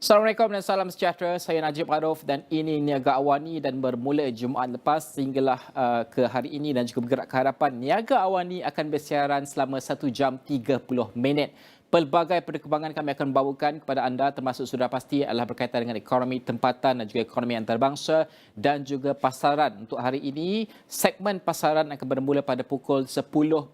Assalamualaikum dan salam sejahtera. Saya Najib Aroff dan ini Niaga AWANI dan bermula Jumaat lepas sehinggalah ke hari ini dan juga bergerak ke hadapan. Niaga AWANI akan bersiaran selama 1 jam 30 minit. Pelbagai perkembangan kami akan bawakan kepada anda termasuk sudah pasti adalah berkaitan dengan ekonomi tempatan dan juga ekonomi antarabangsa dan juga pasaran. Untuk hari ini, segmen pasaran akan bermula pada pukul 10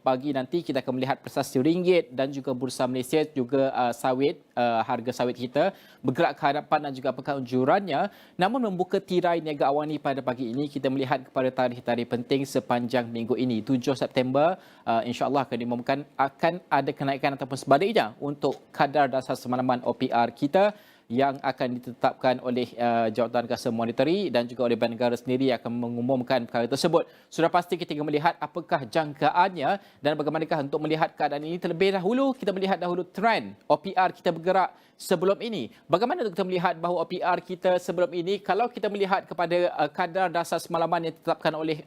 pagi nanti. Kita akan melihat prestasi ringgit dan juga bursa Malaysia juga sawit, harga sawit kita bergerak ke hadapan dan juga apakah unjurannya. Namun membuka tirai Niaga AWANI pada pagi ini, kita melihat kepada tarikh-tarikh penting sepanjang minggu ini. 7 September insya-Allah akan diumumkan akan ada kenaikan ataupun sebaliknya untuk kadar dasar semalaman OPR kita yang akan ditetapkan oleh Jawatan Kuasa Monetary dan juga oleh Bank Negara sendiri akan mengumumkan perkara tersebut. Sudah pasti kita melihat apakah jangkaannya dan bagaimanakah untuk melihat keadaan ini. Terlebih dahulu kita melihat dahulu trend OPR kita bergerak sebelum ini. Bagaimana untuk kita melihat bahawa OPR kita sebelum ini, kalau kita melihat kepada kadar dasar semalaman yang ditetapkan oleh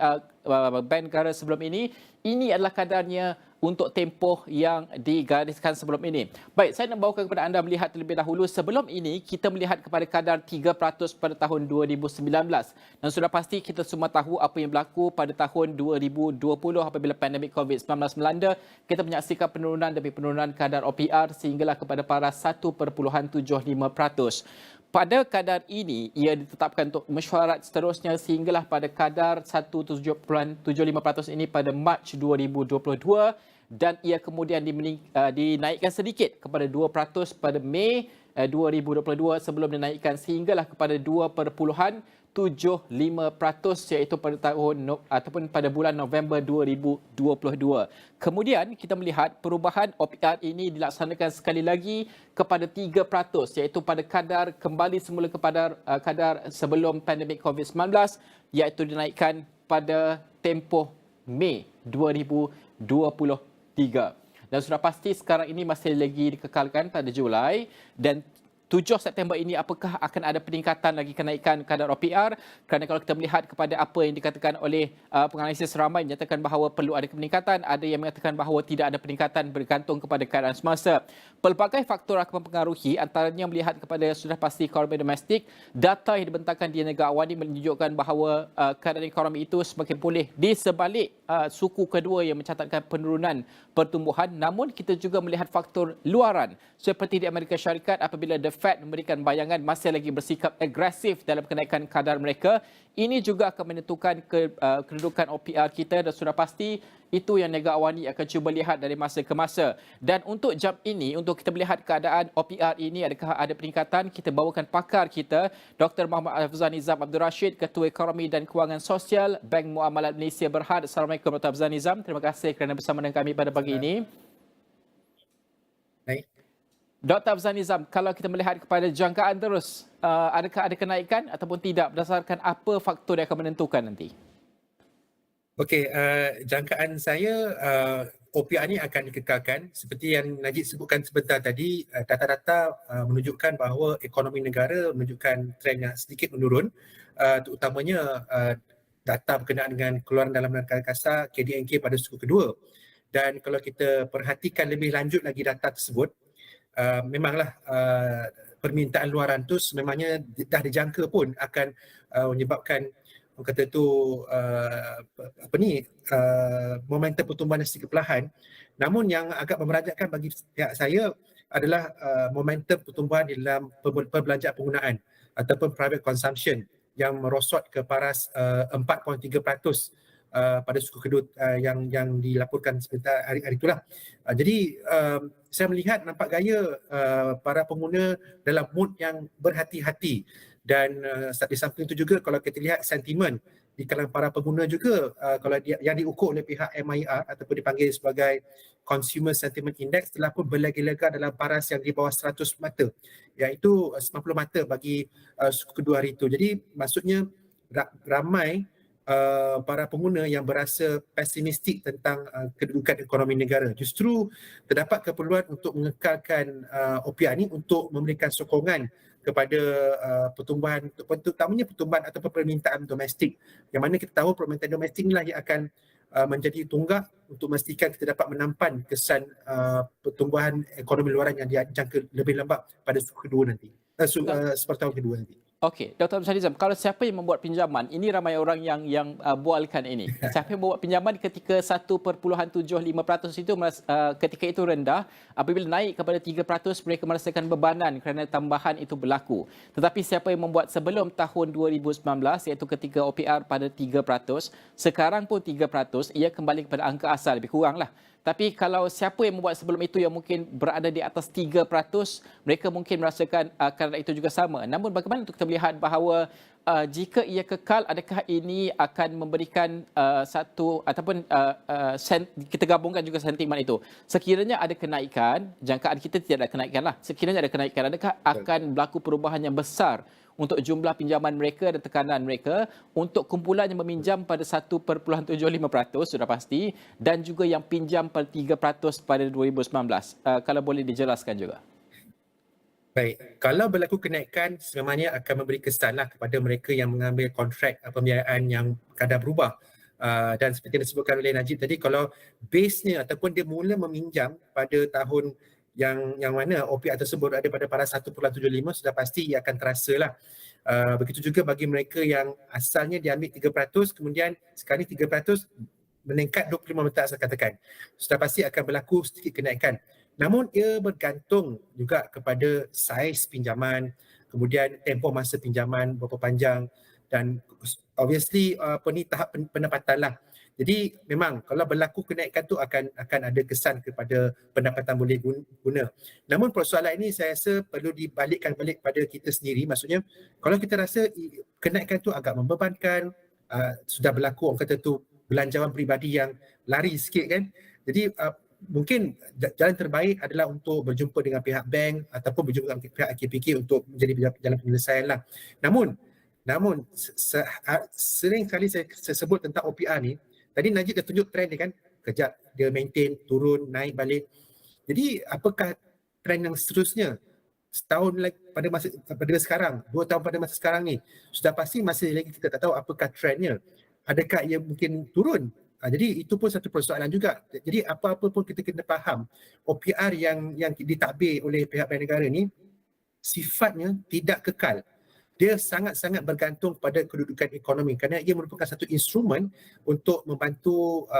Bank Negara sebelum ini adalah kadarnya untuk tempoh yang digariskan sebelum ini. Baik, saya nak bawakan kepada anda melihat terlebih dahulu. Sebelum ini, kita melihat kepada kadar 3% pada tahun 2019. Dan sudah pasti kita semua tahu apa yang berlaku pada tahun 2020 apabila pandemik COVID-19 melanda. Kita menyaksikan penurunan demi penurunan kadar OPR sehinggalah kepada para 1.75%. Pada kadar ini, ia ditetapkan untuk mesyuarat seterusnya sehinggalah pada kadar 1.75% ini pada Mac 2022 dan ia kemudian dinaikkan sedikit kepada 2% pada Mei 2022 sebelum dinaikkan sehinggalah kepada 2.75% iaitu pada tahun ataupun pada bulan November 2022. Kemudian kita melihat perubahan OPR ini dilaksanakan sekali lagi kepada 3% iaitu pada kadar kembali semula kepada kadar sebelum pandemik COVID-19 iaitu dinaikkan pada tempoh Mei 2023. Dan sudah pasti sekarang ini masih lagi dikekalkan pada Julai dan 7 September ini apakah akan ada peningkatan lagi kenaikan kadar OPR? Kerana kalau kita melihat kepada apa yang dikatakan oleh penganalisis ramai menyatakan bahawa perlu ada peningkatan, ada yang mengatakan bahawa tidak ada peningkatan bergantung kepada keadaan semasa. Pelbagai faktor akan mempengaruhi, antaranya melihat kepada sudah pasti ekonomi domestik. Data yang dibentangkan di Niaga AWANI menunjukkan bahawa keadaan ekonomi itu semakin pulih di sebalik suku kedua yang mencatatkan penurunan pertumbuhan. Namun kita juga melihat faktor luaran seperti di Amerika Syarikat apabila The Fed memberikan bayangan masih lagi bersikap agresif dalam kenaikan kadar mereka. Ini juga akan menentukan kedudukan OPR kita dan sudah pasti itu yang Niaga AWANI akan cuba lihat dari masa ke masa. Dan untuk jam ini, untuk kita melihat keadaan OPR ini, adakah ada peningkatan, kita bawakan pakar kita, Dr. Muhammad Afzal Nizam Abdul Rashid, Ketua Ekonomi dan Kewangan Sosial Bank Muamalat Malaysia Berhad. Assalamualaikum Dr. Afzal Nizam. Terima kasih kerana bersama dengan kami pada pagi ini. Baik. Dr. Afzal Nizam, kalau kita melihat kepada jangkaan terus, adakah ada kenaikan ataupun tidak berdasarkan apa faktor yang akan menentukan nanti? Okey, jangkaan saya OPR ni akan dikekalkan seperti yang Najib sebutkan sebentar tadi. Data-data menunjukkan bahawa ekonomi negara menunjukkan trend yang sedikit menurun, terutamanya data berkenaan dengan keluaran dalam negara kasar KDNK pada suku kedua. Dan kalau kita perhatikan lebih lanjut lagi data tersebut, memanglah permintaan luaran tu sememangnya dah dijangka pun akan menyebabkan kata tu momentum pertumbuhan yang sedikit perlahan. Namun yang agak memerajatkan bagi pihak saya adalah momentum pertumbuhan di dalam perbelanjaan penggunaan ataupun private consumption yang merosot ke paras 4.3% pada suku kedua yang dilaporkan sebentar hari itulah. Jadi saya melihat nampak gaya para pengguna dalam mood yang berhati-hati dan di samping itu juga kalau kita lihat sentimen di kalangan para pengguna juga kalau yang diukur oleh pihak MIR ataupun dipanggil sebagai Consumer Sentiment Index telah pun berlega-lega dalam paras yang di bawah 100 mata, iaitu 90 mata bagi suku kedua hari itu. Jadi maksudnya ramai para pengguna yang berasa pesimistik tentang kedudukan ekonomi negara. Justru terdapat keperluan untuk mengekalkan OPR ini untuk memberikan sokongan kepada pertumbuhan, terutamanya pertumbuhan ataupun permintaan domestik. Yang mana kita tahu permintaan domestik inilah yang akan menjadi tunggak untuk memastikan kita dapat menampan kesan pertumbuhan ekonomi luaran yang dijangka lebih lambat pada suku kedua nanti. sepertahun kedua nanti. Okey, Dr. Abdul Nizam, kalau siapa yang membuat pinjaman, ini ramai orang yang bualkan ini. Siapa yang membuat pinjaman ketika 1.75% itu ketika itu rendah, apabila naik kepada 3% mereka merasakan bebanan kerana tambahan itu berlaku. Tetapi siapa yang membuat sebelum tahun 2019 iaitu ketika OPR pada 3%, sekarang pun 3%, ia kembali kepada angka asal lebih kuranglah. Tapi kalau siapa yang membuat sebelum itu yang mungkin berada di atas 3%, mereka mungkin merasakan kadar itu juga sama. Namun bagaimana untuk kita melihat bahawa jika ia kekal, adakah ini akan memberikan satu ataupun kita gabungkan juga sentimen itu. Sekiranya ada kenaikan, jangkaan kita tidak ada kenaikan lah. Sekiranya ada kenaikan, adakah akan berlaku perubahan yang besar untuk jumlah pinjaman mereka dan tekanan mereka untuk kumpulan yang meminjam pada 1.75% sudah pasti dan juga yang pinjam pada 3% pada 2019. Kalau boleh dijelaskan juga. Baik, kalau berlaku kenaikan sebenarnya akan memberi kesanlah kepada mereka yang mengambil kontrak pembiayaan yang kadar berubah. Dan seperti yang disebutkan oleh Najib tadi, kalau base-nya ataupun dia mula meminjam pada tahun yang mana OPR tersebut ada pada 1.75, sudah pasti ia akan terasa lah. Begitu juga bagi mereka yang asalnya diambil 3%, kemudian sekarang 3% meningkat 25 saya katakan. Sudah pasti akan berlaku sedikit kenaikan. Namun ia bergantung juga kepada saiz pinjaman, kemudian tempoh masa pinjaman berapa panjang dan obviously tahap pendapatan lah. Jadi memang kalau berlaku kenaikan tu akan ada kesan kepada pendapatan boleh guna. Namun persoalan ini saya rasa perlu dibalikkan balik pada kita sendiri. Maksudnya kalau kita rasa kenaikan tu agak membebankan, sudah berlaku orang kata tu belanjawan peribadi yang lari sikit kan. Jadi mungkin jalan terbaik adalah untuk berjumpa dengan pihak bank ataupun berjumpa dengan pihak KPK untuk menjadi jalan penyelesaian lah. Namun sering kali saya sebut tentang OPR ni, tadi Najib dah tunjuk trend dia kan, kejap dia maintain, turun, naik balik. Jadi apakah trend yang seterusnya? Setahun lagi pada sekarang, 2 tahun pada masa sekarang ni, sudah pasti masih lagi kita tak tahu apakah trendnya. Adakah ia mungkin turun? Jadi itu pun satu persoalan juga. Jadi apa-apa pun kita kena faham, OPR yang ditadbir oleh pihak bank negara ni sifatnya tidak kekal. Dia sangat-sangat bergantung pada kedudukan ekonomi kerana ia merupakan satu instrumen untuk membantu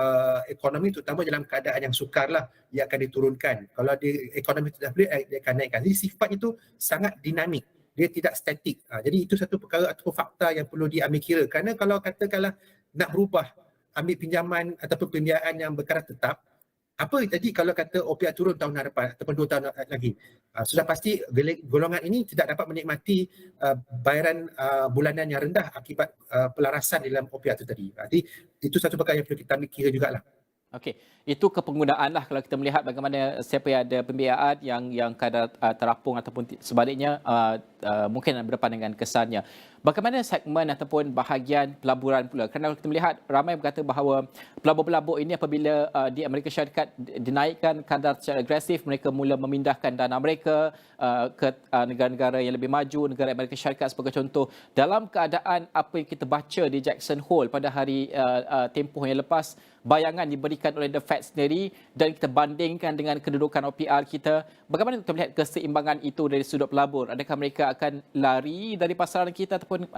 ekonomi terutama dalam keadaan yang sukar lah, ia akan diturunkan. Kalau ekonomi tidak boleh, dia akan naikkan. Jadi sifat itu sangat dinamik. Dia tidak statik. Jadi itu satu perkara atau fakta yang perlu diambil kira. Kerana kalau katakanlah nak berubah, ambil pinjaman ataupun pembiayaan yang berkadar tetap, apa jadi kalau kata OPR turun tahun hadapan ataupun 2 tahun lagi? Sudah pasti golongan ini tidak dapat menikmati bayaran bulanan yang rendah akibat pelarasan dalam OPR itu tadi. Jadi itu satu perkara yang perlu kita ambil kira jugalah. Okey, itu kepenggunaan lah kalau kita melihat bagaimana siapa yang ada pembiayaan yang kadar terapung ataupun sebaliknya mungkin berdepan dengan kesannya. Bagaimana segmen ataupun bahagian pelaburan pula? Kerana kalau kita melihat ramai berkata bahawa pelabur-pelabur ini apabila di Amerika Syarikat dinaikkan kadar secara agresif, mereka mula memindahkan dana mereka ke negara-negara yang lebih maju, negara Amerika Syarikat sebagai contoh. Dalam keadaan apa yang kita baca di Jackson Hole pada hari tempoh yang lepas, bayangan diberikan oleh The Fed sendiri dan kita bandingkan dengan kedudukan OPR kita, bagaimana kita melihat keseimbangan itu dari sudut pelabur? Adakah mereka akan lari dari pasaran kita ataupun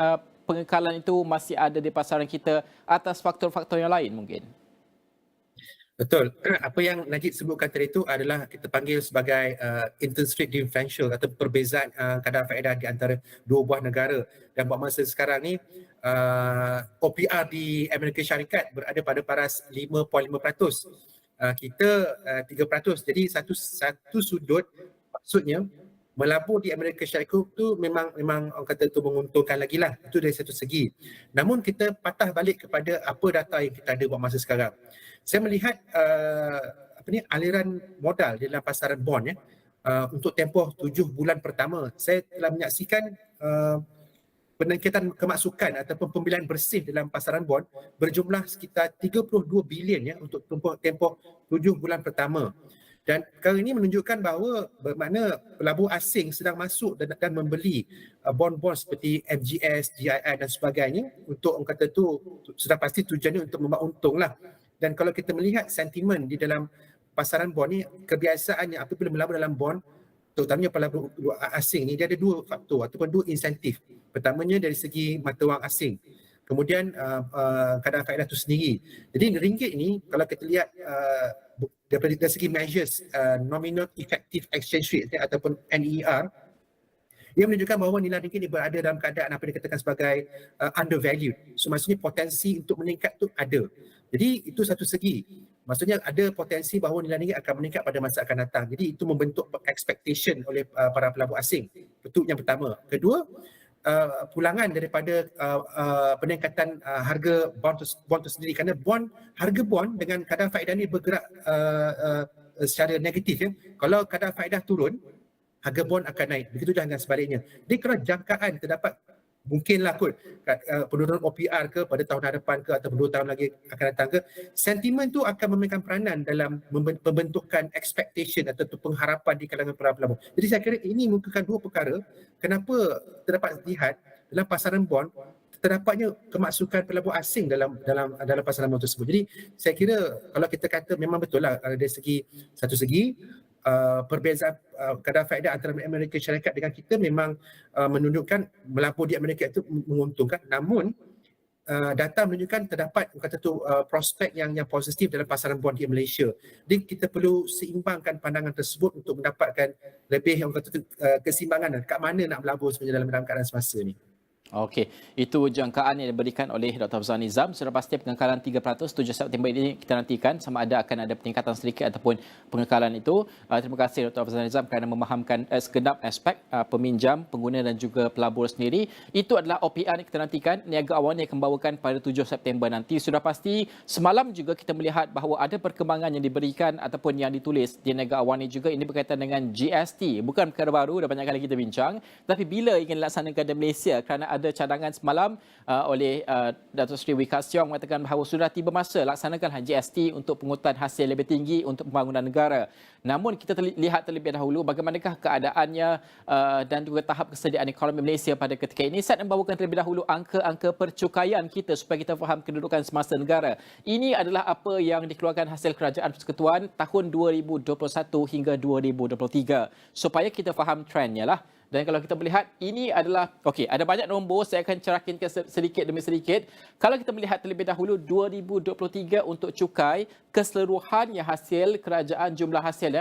pengekalan itu masih ada di pasaran kita atas faktor-faktor yang lain mungkin? Betul. Apa yang Najib sebutkan tadi itu adalah kita panggil sebagai interest rate differential atau perbezaan kadar faedah di antara dua buah negara. Dan buat masa sekarang ni OPR di Amerika Syarikat berada pada paras 5.5%. Kita 3%. Jadi satu sudut maksudnya melabur di Amerika Syarikat tu memang orang kata tu menguntungkan lagi lah. Itu dari satu segi. Namun kita patah balik kepada apa data yang kita ada buat masa sekarang. Saya melihat aliran modal dalam pasaran bond untuk tempoh 7 bulan pertama. Saya telah menyaksikan peningkatan kemasukan ataupun pembelian bersih dalam pasaran bond berjumlah sekitar 32 bilion untuk tempoh 7 bulan pertama. Dan perkara ini menunjukkan bahawa bermakna pelabur asing sedang masuk dan membeli bond-bond seperti MGS, DII dan sebagainya untuk orang kata tu sudah pasti tujuannya untuk membuat untung lah. Dan kalau kita melihat sentimen di dalam pasaran bond ni, kebiasaannya apabila melabur dalam bond, terutamanya pelabur asing ni, dia ada dua faktor ataupun dua insentif. Pertamanya dari segi mata wang asing, kemudian kadar faedah itu sendiri. Jadi ringgit ni kalau kita lihat dari segi measures nominal effective exchange rate ataupun NER, dia menunjukkan bahawa nilai ringgit ni berada dalam keadaan apa dikatakan sebagai undervalued. So maksudnya potensi untuk meningkat tu ada. Jadi itu satu segi. Maksudnya ada potensi bahawa nilai ringgit akan meningkat pada masa akan datang. Jadi itu membentuk expectation oleh para pelabur asing. Itu yang pertama. Kedua, pulangan daripada peningkatan harga bond itu sendiri, kerana harga bond dengan kadar faedah ni bergerak secara negatif ya. Kalau kadar faedah turun, harga bond akan naik. Begitu juga dengan sebaliknya. Jadi kalau jangkaan terdapat mungkinlah kot penurunan OPR ke pada tahun hadapan ke ataupun 2 tahun lagi akan datang ke, sentimen tu akan memainkan peranan dalam pembentukan expectation atau pengharapan di kalangan para pelabur. Jadi saya kira ini merupakan dua perkara kenapa terdapat lihat dalam pasaran bond terdapatnya kemasukan pelabur asing dalam pasaran bond tersebut. Jadi saya kira kalau kita kata memang betul lah dari satu segi perbezaan kadar faedah antara Amerika Syarikat dengan kita memang menunjukkan melabur di Amerika itu menguntungkan. Namun data menunjukkan terdapat prospek yang positif dalam pasaran bond di Malaysia. Jadi kita perlu seimbangkan pandangan tersebut untuk mendapatkan lebih keseimbangan kat mana nak melabur sebenarnya dalam keadaan semasa ni. Okey, itu jangkaan yang diberikan oleh Dr. Afzal Nizam. Sudah pasti pengekalan 3% 7 September ini kita nantikan sama ada akan ada peningkatan sedikit ataupun pengekalan itu. Terima kasih Dr. Afzal Nizam kerana memahamkan segenap aspek peminjam, pengguna dan juga pelabur sendiri. Itu adalah OPR yang kita nantikan. Niaga AWANI akan membawakan pada 7 September nanti. Sudah pasti semalam juga kita melihat bahawa ada perkembangan yang diberikan ataupun yang ditulis di Niaga AWANI juga. Ini berkaitan dengan GST. Bukan perkara baru, dah banyak kali kita bincang. Tapi bila ingin dilaksanakan di Malaysia kerana ada cadangan semalam oleh Datuk Seri Wee Ka Siong mengatakan bahawa sudah tiba masa laksanakanlah GST untuk pungutan hasil lebih tinggi untuk pembangunan negara. Namun kita lihat terlebih dahulu bagaimanakah keadaannya dan juga tahap kesediaan ekonomi Malaysia pada ketika ini. Saya nak membawakan terlebih dahulu angka-angka percukaian kita supaya kita faham kedudukan semasa negara. Ini adalah apa yang dikeluarkan hasil Kerajaan Persekutuan tahun 2021 hingga 2023 supaya kita faham trendnya lah. Dan kalau kita melihat ini adalah, okey, ada banyak nombor, saya akan cerahkan sedikit demi sedikit. Kalau kita melihat terlebih dahulu 2023 untuk cukai, keseluruhannya hasil kerajaan jumlah hasil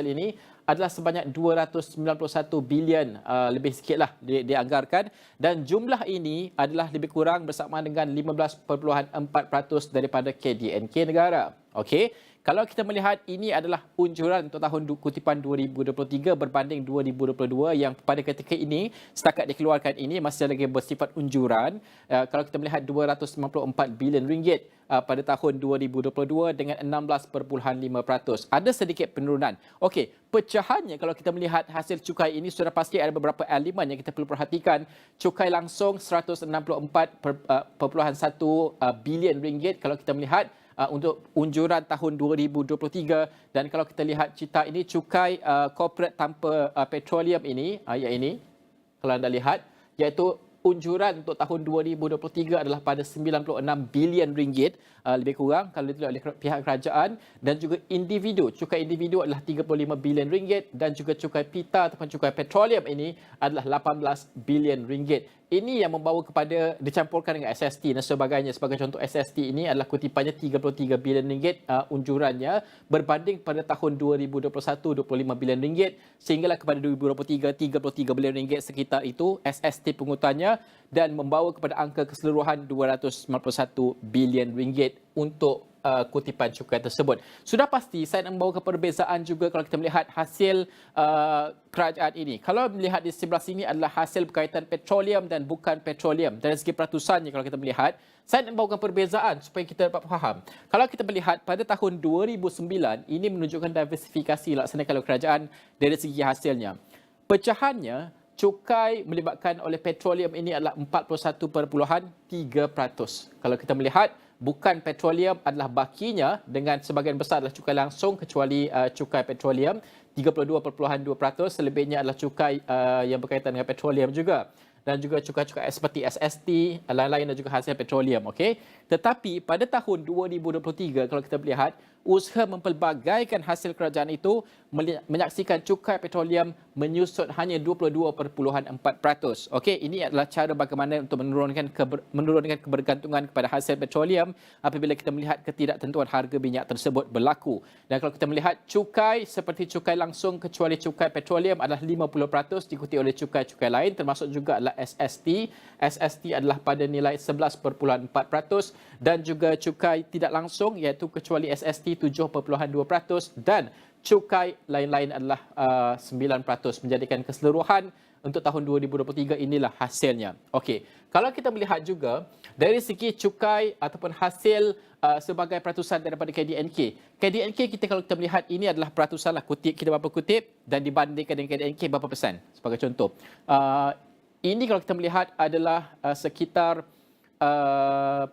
ini adalah sebanyak 291 bilion, lebih sikitlah dianggarkan, dan jumlah ini adalah lebih kurang bersamaan dengan 15.4% daripada KDNK negara. Okey. Kalau kita melihat ini adalah unjuran untuk tahun kutipan 2023 berbanding 2022 yang pada ketika ini setakat dikeluarkan ini masih lagi bersifat unjuran. Kalau kita melihat 294 bilion ringgit pada tahun 2022 dengan 16.5%. Ada sedikit penurunan. Okey, pecahannya kalau kita melihat hasil cukai ini sudah pasti ada beberapa elemen yang kita perlu perhatikan. Cukai langsung 164.1 bilion ringgit kalau kita melihat untuk unjuran tahun 2023, dan kalau kita lihat cerita ini cukai corporate tanpa petroleum ini kalau anda lihat iaitu unjuran untuk tahun 2023 adalah pada 96 bilion ringgit lebih kurang kalau ditulis oleh pihak kerajaan, dan juga cukai individu adalah 35 bilion ringgit, dan juga cukai pita ataupun cukai petroleum ini adalah 18 bilion ringgit. Ini yang membawa kepada dicampurkan dengan SST dan sebagainya. Sebagai contoh, SST ini adalah kutipannya 33 bilion ringgit unjurannya berbanding pada tahun 2021 25 bilion ringgit, sehinggalah kepada 2023 33 bilion ringgit sekitar itu SST pungutannya, dan membawa kepada angka keseluruhan 291 bilion ringgit untuk kutipan cukai tersebut. Sudah pasti saya nak membawa ke perbezaan juga kalau kita melihat hasil kerajaan ini. Kalau melihat di sebelah sini adalah hasil berkaitan petroleum dan bukan petroleum. Dari segi peratusannya kalau kita melihat, saya nak membawakan perbezaan supaya kita dapat faham. Kalau kita melihat pada tahun 2009, ini menunjukkan diversifikasi laksanakan oleh kerajaan dari segi hasilnya. Pecahannya, cukai melibatkan oleh petroleum ini adalah 41.3%. Kalau kita melihat, bukan petroleum adalah bakinya dengan sebahagian besar adalah cukai langsung kecuali cukai petroleum 32.2%, selebihnya adalah cukai yang berkaitan dengan petroleum juga, dan juga cukai-cukai seperti SST, lain-lain dan juga hasil petroleum. Okey. Tetapi pada tahun 2023 kalau kita melihat usaha mempelbagaikan hasil kerajaan itu menyaksikan cukai petroleum menyusut hanya 22.4%. Okey, ini adalah cara bagaimana untuk menurunkan kebergantungan kepada hasil petroleum apabila kita melihat ketidaktentuan harga minyak tersebut berlaku. Dan kalau kita melihat cukai seperti cukai langsung kecuali cukai petroleum adalah 50%, diikuti oleh cukai-cukai lain termasuk juga adalah SST. SST adalah pada nilai 11.4% dan juga cukai tidak langsung iaitu kecuali SST 7.2% dan cukai lain-lain adalah 9%, menjadikan keseluruhan untuk tahun 2023 inilah hasilnya. Okey, kalau kita melihat juga dari segi cukai ataupun hasil sebagai peratusan daripada KDNK. KDNK kita kalau kita melihat ini adalah peratusan lah, kutip kita berapa kutip dan dibandingkan dengan KDNK berapa persen sebagai contoh. Ini kalau kita melihat adalah sekitar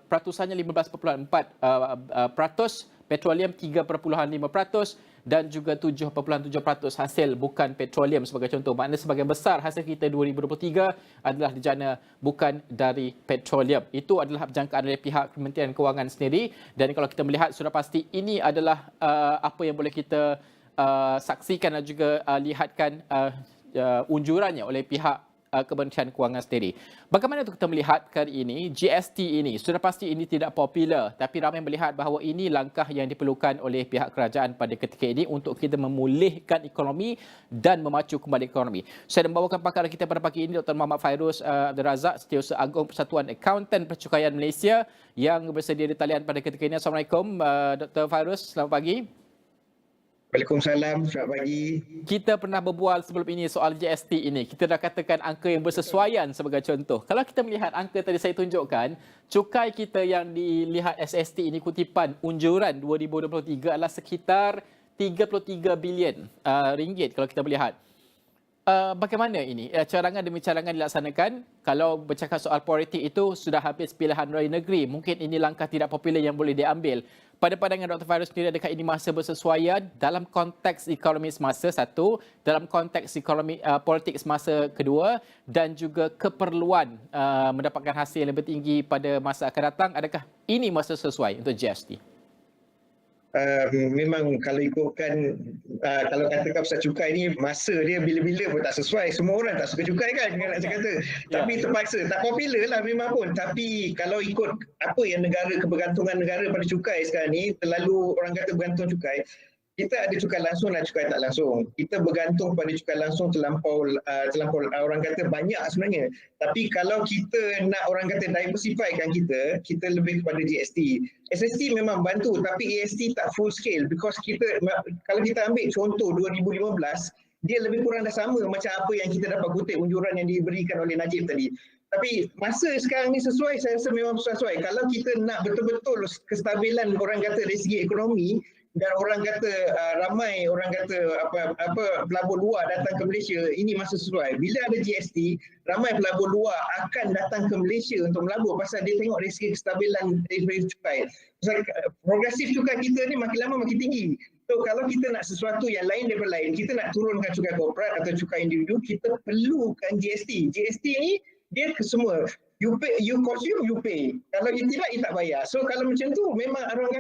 peratusannya 15.4%, petroleum 3.5% dan juga 7.7% hasil bukan petroleum sebagai contoh. Maknanya sebagian besar hasil kita 2023 adalah dijana bukan dari petroleum. Itu adalah jangkaan oleh pihak Kementerian Kewangan sendiri dan kalau kita melihat sudah pasti ini adalah apa yang boleh kita saksikan dan juga lihatkan unjurannya oleh pihak Kementerian Kewangan sendiri. Bagaimana untuk kita melihat kali ini GST ini? Sudah pasti ini tidak popular tapi ramai melihat bahawa ini langkah yang diperlukan oleh pihak kerajaan pada ketika ini untuk kita memulihkan ekonomi dan memacu kembali ekonomi. Saya membawakan pakar kita pada pagi ini Dr. Muhammad Fairuz Abdul Razak, Setiausaha Agung Persatuan Akauntan Percukaian Malaysia yang bersedia di talian pada ketika ini. Assalamualaikum Dr. Fairuz, selamat pagi. Waalaikumsalam, selamat pagi. Kita pernah berbual sebelum ini soal GST ini. Kita dah katakan angka yang bersesuaian sebagai contoh. Kalau kita melihat angka tadi saya tunjukkan, cukai kita yang dilihat SST ini kutipan unjuran 2023 adalah sekitar 33 bilion ringgit kalau kita melihat. Bagaimana ini? Carangan demi carangan dilaksanakan. Kalau bercakap soal politik itu sudah habis pilihan raya negeri. Mungkin ini langkah tidak popular yang boleh diambil. Pada pandangan Dr. Fairuz sendiri, adakah ini masa bersesuaian dalam konteks ekonomi semasa satu, dalam konteks ekonomi politik semasa kedua dan juga keperluan mendapatkan hasil yang lebih tinggi pada masa akan datang? Adakah ini masa sesuai untuk GST? Memang kalau ikutkan kalau katakan pasal cukai ni masa dia bila-bila pun tak sesuai. Semua orang tak suka cukai kan nak saya kata. Tapi terpaksa, tak popular lah memang pun. Tapi kalau ikut apa yang kebergantungan negara pada cukai sekarang ni, terlalu orang kata bergantung cukai. Kita ada cukai langsung dan cukai tak langsung. Kita bergantung pada cukai langsung terlampau orang kata banyak sebenarnya. Tapi kalau kita nak orang kata diversifykan kita lebih kepada GST. SST memang bantu tapi AST tak full scale because kalau kita ambil contoh 2015 dia lebih kurang dah sama macam apa yang kita dapat kutip unjuran yang diberikan oleh Najib tadi. Tapi masa sekarang ni sesuai, saya rasa memang sesuai. Kalau kita nak betul-betul kestabilan orang kata dari segi ekonomi dan orang kata ramai orang kata pelabur luar datang ke Malaysia, ini masa sesuai. Bila ada GST, ramai pelabur luar akan datang ke Malaysia untuk melabur pasal dia tengok dari segi kestabilan dari cukai. Progresif cukai kita ni makin lama makin tinggi. So kalau kita nak sesuatu yang lain daripada lain, kita nak turunkan cukai korporat atau cukai individu, kita perlukan GST. GST ni dia semua. You consume, you pay. Kalau tidak, you tak bayar. So kalau macam tu, memang orang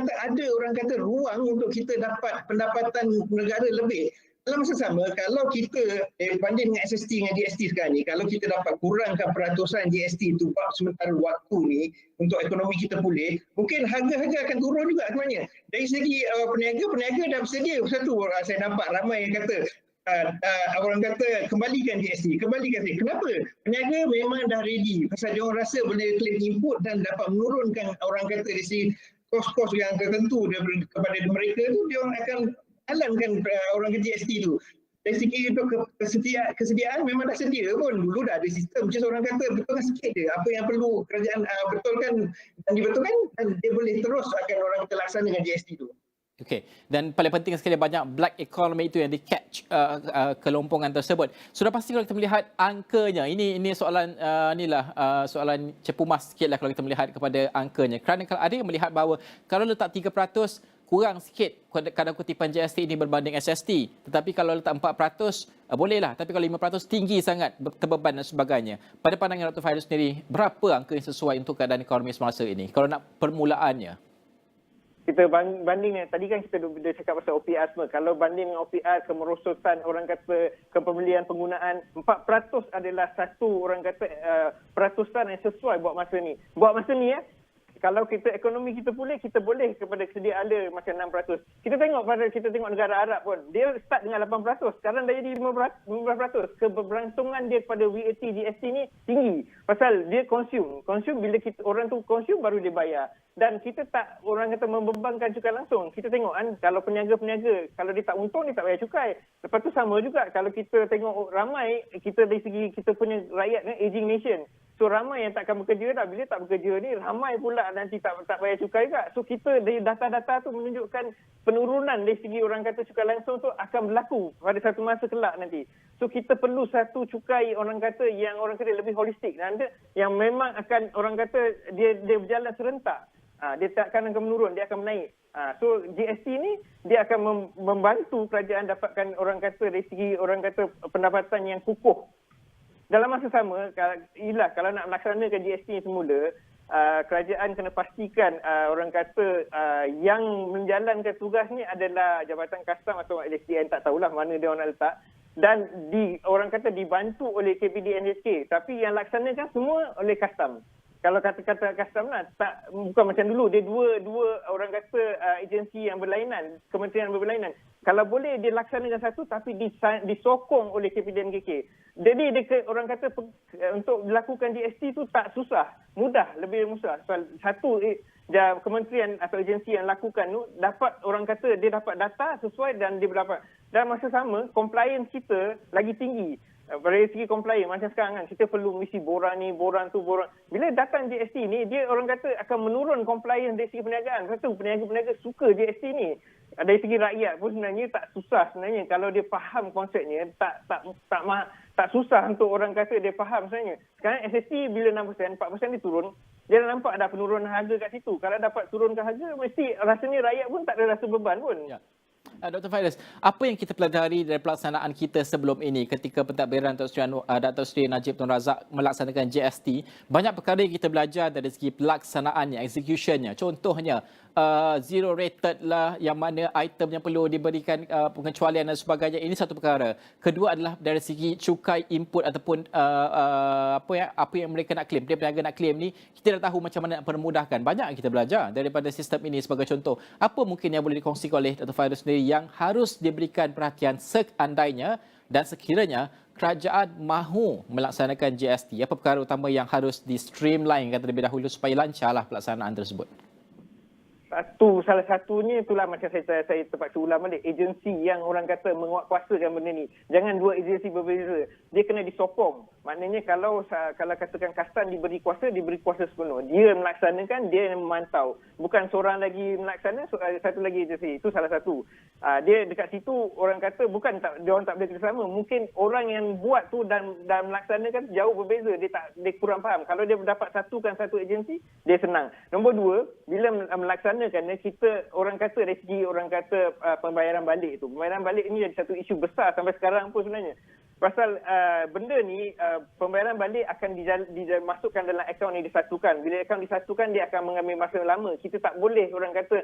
kata ruang untuk kita dapat pendapatan negara lebih. Dalam masa sama, kalau kita banding dengan SST dengan GST sekarang ni, kalau kita dapat kurangkan peratusan GST tu sementara waktu ni untuk ekonomi kita pulih, mungkin harga-harga akan turun juga sebenarnya. Dari segi peniaga dah bersedia. Satu, saya nampak ramai yang kata orang kata kembalikan GST. Kenapa? Peniaga memang dah ready. Pasal dia orang rasa boleh claim input dan dapat menurunkan orang kata dari segi kos-kos yang tertentu kepada mereka tu, dia orang akan jalankan orang ke GST tu. Dari segi kesediaan memang dah sedia pun. Dulu dah ada sistem. Just orang kata betulkan sikit je. Apa yang perlu kerajaan betulkan dan dibetulkan dan dia boleh terus akan orang kita laksanakan GST tu. Okey, dan paling penting sekali banyak black economy itu yang di-catch kelompongan tersebut. Sudah pasti kalau kita melihat angkanya, ini soalan soalan cepu mas sikitlah kalau kita melihat kepada angkanya. Kerana kalau ada yang melihat bahawa kalau letak 3% kurang sikit kadar kutipan GST ini berbanding SST. Tetapi kalau letak 4% bolehlah. Tapi kalau 5% tinggi sangat terbeban dan sebagainya. Pada pandangan Dr. Fairuz sendiri, berapa angka yang sesuai untuk keadaan ekonomi semasa ini kalau nak permulaannya? kita banding tadi kan kita dah cakap pasal OPR semua. Kalau banding dengan OPR, kemerosotan orang kata kepembelian penggunaan 4% adalah satu orang kata peratusan yang sesuai buat masa ni. Buat masa ni kalau kita ekonomi kita pulih, kita boleh kepada sedia ada macam 6%. Kita tengok negara Arab pun. Dia start dengan 8%. Sekarang dah jadi 15%. Kebergantungan dia kepada VAT, GST ni tinggi. Pasal dia consume. Bila orang tu consume baru dia bayar. Dan kita tak orang kata membebankan cukai langsung. Kita tengok kan kalau peniaga-peniaga, kalau dia tak untung dia tak bayar cukai. Lepas tu sama juga kalau kita tengok ramai, kita dari segi kita punya rakyat kan aging nation. So ramai yang takkan bekerja dah. Bila tak bekerja ni ramai pula nanti tak bayar cukai juga. So kita dari data-data tu menunjukkan penurunan dari segi orang kata cukai langsung tu akan berlaku pada satu masa kelak nanti. So kita perlu satu cukai orang kata yang orang kata lebih holistik. Yang memang akan orang kata dia berjalan serentak. Dia tak akan menurun, dia akan menaik. So GST ni dia akan membantu kerajaan dapatkan orang kata dari segi orang kata pendapatan yang kukuh. Dalam masa sama, kalau nak melaksanakan GST ni semula, kerajaan kena pastikan orang kata yang menjalankan tugas ni adalah Jabatan Kastam atau LSDN, tak tahulah mana dia orang nak letak. Dan orang kata dibantu oleh KPD NHK. Tapi yang laksanakan semua oleh Kastam. Kalau kata Kastam lah, bukan macam dulu. Dia dua orang kata agensi yang berlainan, kementerian yang berlainan. Kalau boleh dia laksanakan satu tapi disokong oleh KPDNKK. Jadi orang kata untuk dilakukan GST tu tak susah, mudah, lebih mudah. Satu kementerian atau agensi yang lakukan tu dapat orang kata dia dapat data sesuai dan dia berdapat. Dan masa sama compliance kita lagi tinggi. Dari segi compliance macam sekarang kan kita perlu mesti borang ni, borang tu, borang. Bila datang GST ni dia orang kata akan menurun compliance dari segi perniagaan. Satu, peniaga-peniaga suka GST ni. Dari segi rakyat pun sebenarnya tak susah sebenarnya kalau dia faham konsepnya, tak susah untuk orang kata dia faham sebenarnya. Sekarang SST bila 6%, 4% dia turun, dia dah nampak ada penurunan harga kat situ. Kalau dapat turunkan harga mesti rasanya rakyat pun tak ada rasa beban pun. Ya. Dr. Fairuz, apa yang kita pelajari dari pelaksanaan kita sebelum ini ketika pentadbiran Datuk Seri Najib Tun Razak melaksanakan GST? Banyak perkara yang kita belajar dari segi pelaksanaannya, executionnya. Contohnya, zero rated lah, yang mana item yang perlu diberikan pengecualian dan sebagainya. Ini satu perkara. Kedua adalah dari segi cukai input ataupun apa yang mereka nak claim. Dia peniaga nak claim ni, kita dah tahu macam mana nak permudahkan. Banyak yang kita belajar daripada sistem ini sebagai contoh. Apa mungkin yang boleh dikongsikan oleh Dr. Fairuz sendiri yang harus diberikan perhatian seandainya dan sekiranya kerajaan mahu melaksanakan GST? Apa perkara utama yang harus di-streamline terlebih dahulu supaya lancarlah pelaksanaan tersebut? Salah satunya itulah macam saya terpaksa ulang balik, agensi yang orang kata menguatkuasakan benda ni. Jangan dua agensi berbeza. Dia kena disokong. Maknanya kalau katakan Kastam diberi kuasa sepenuh. Dia melaksanakan, dia memantau. Bukan seorang lagi melaksana, satu lagi agensi. Itu salah satu. Dia dekat situ orang kata bukan dia orang tak boleh kerjasama. Mungkin orang yang buat tu dan melaksanakan jauh berbeza. Dia kurang faham. Kalau dia dapat satukan satu agensi, dia senang. Nombor dua, bila melaksanakan kita orang kata dari segi orang kata pembayaran balik tu. Pembayaran balik ini jadi satu isu besar sampai sekarang pun sebenarnya. Pasal benda ni pembayaran balik akan dimasukkan dalam akaun yang disatukan. Bila akaun disatukan dia akan mengambil masa lama. Kita tak boleh orang kata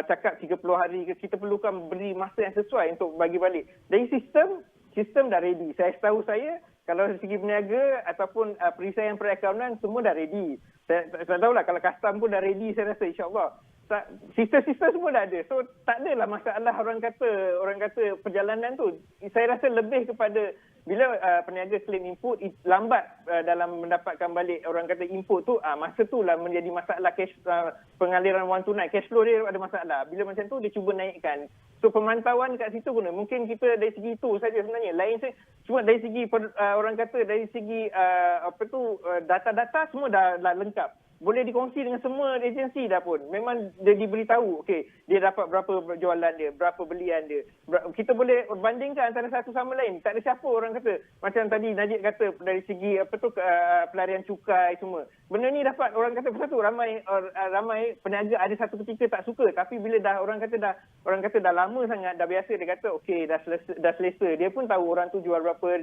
cakap 30 hari ke, kita perlukan beri masa yang sesuai untuk bagi balik. Dari sistem dah ready. Saya tahu kalau dari segi peniaga ataupun perisaian perakaunan semua dah ready. Saya tahulah kalau Kastam pun dah ready saya rasa insya-Allah. Sistem-sistem semua dah ada. So tak adalah masalah orang kata perjalanan tu. Saya rasa lebih kepada bila peniaga claim input lambat dalam mendapatkan balik orang kata input tu, masa tu lah menjadi masalah pengaliran wang tunai, cash flow dia ada masalah. Bila macam tu dia cuba naikkan. So pemantauan kat situ guna. Mungkin kita dari segi itu saja sebenarnya. Lain cuma dari segi orang kata dari segi data-data semua dah lengkap. Boleh dikongsi dengan semua agensi dah pun. Memang dia diberitahu, okey, dia dapat berapa jualan dia, berapa belian dia. Kita boleh bandingkan antara satu sama lain. Tak ada siapa orang kata. Macam tadi Najib kata dari segi pelarian cukai semua. Benda ni dapat orang kata satu ramai peniaga ada satu ketika tak suka, tapi bila orang kata dah lama sangat, dah biasa, dia kata okey, dah selesa. Dia pun tahu orang tu jual berapa,